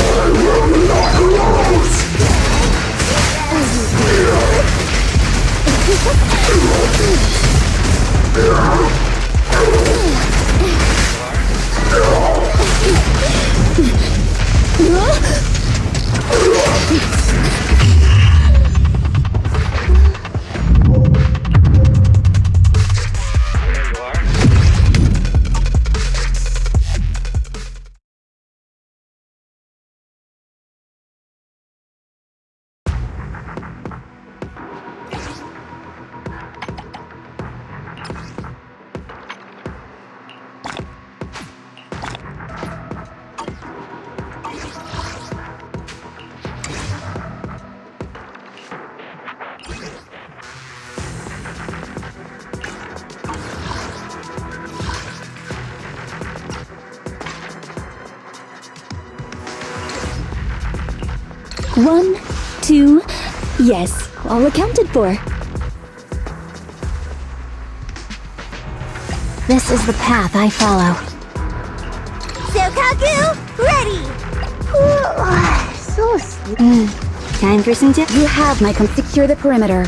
I will not lose! 1, 2, yes, all accounted for. This is the path I follow. Sokaku, ready! So sweet. Time for some You have my secure the perimeter.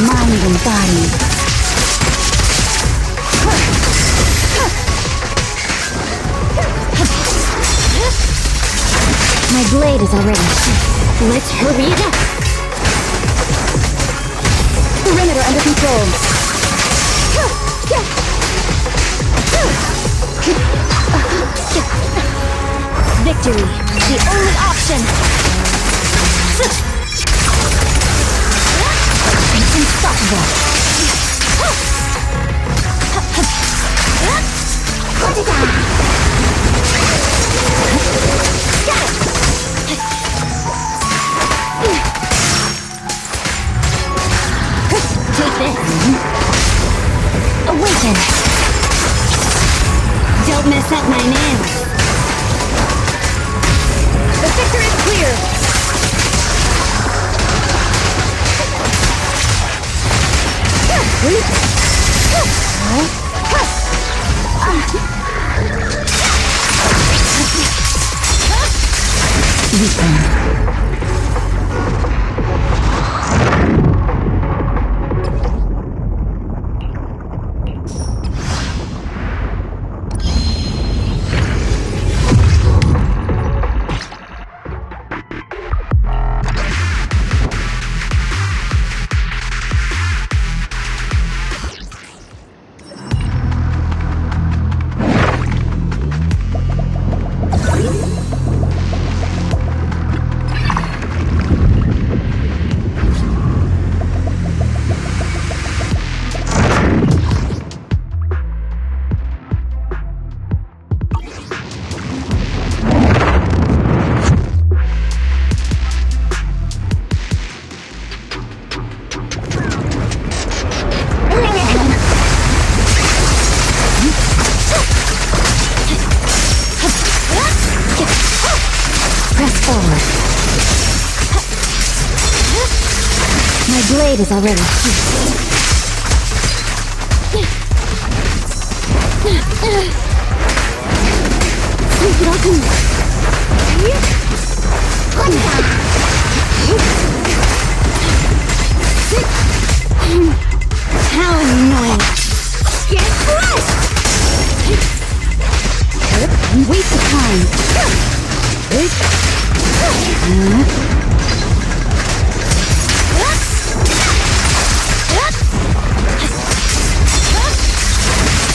Mind and body. My blade is already. Let's hurry it up. Perimeter under control. Victory, the only option. It's unstoppable. Put it down. Take this. Awaken. Don't mess up my nails. The victor is clear. My blade is already How annoying! Get crushed! Waste of time.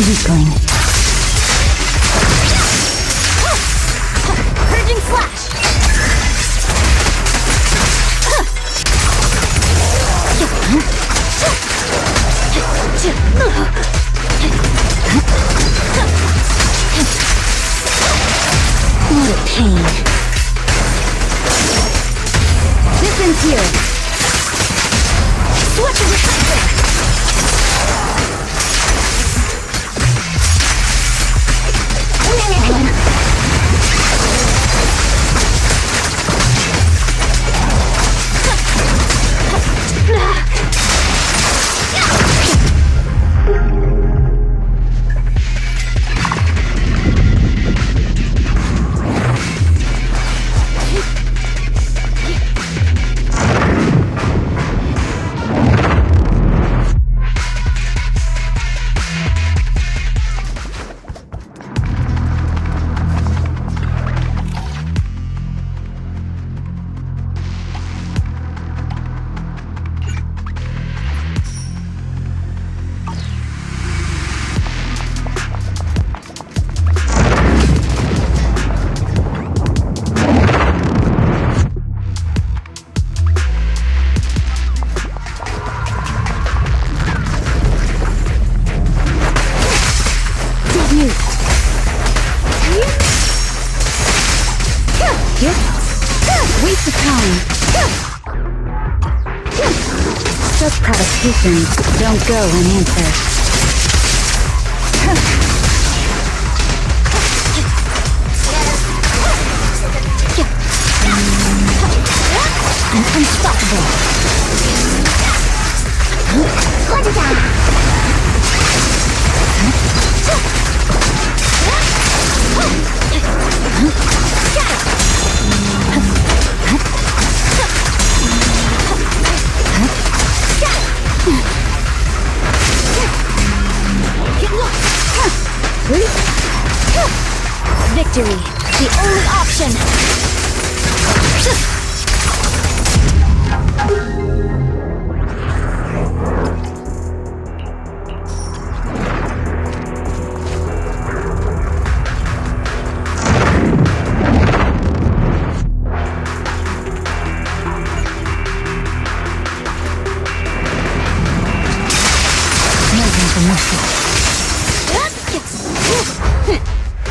Weakling. Purging flash! What a pain. This ends here. Switch the reflector! Waste of time. Such provocations don't go unanswered. I'm unstoppable. Let it down. Victory, the only option!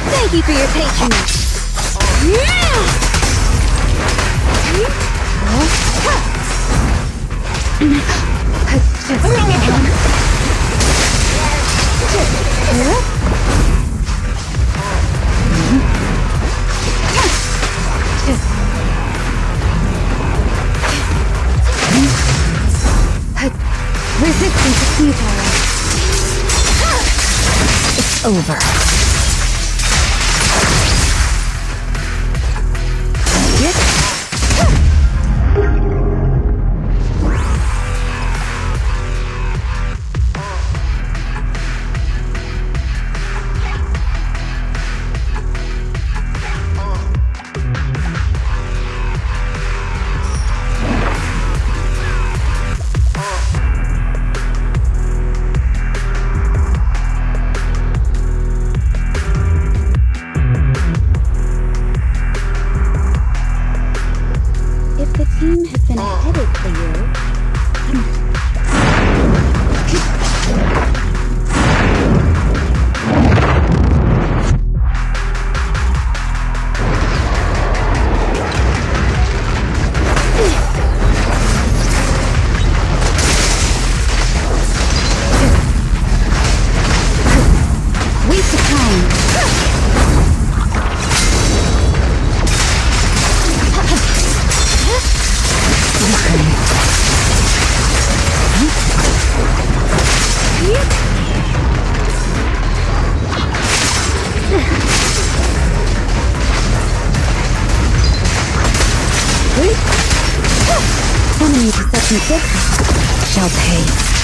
Thank you for your patronage. Resistance is futile. It's over. If the team has been headed for you, waste of time. Enemy perception 6 shall pay.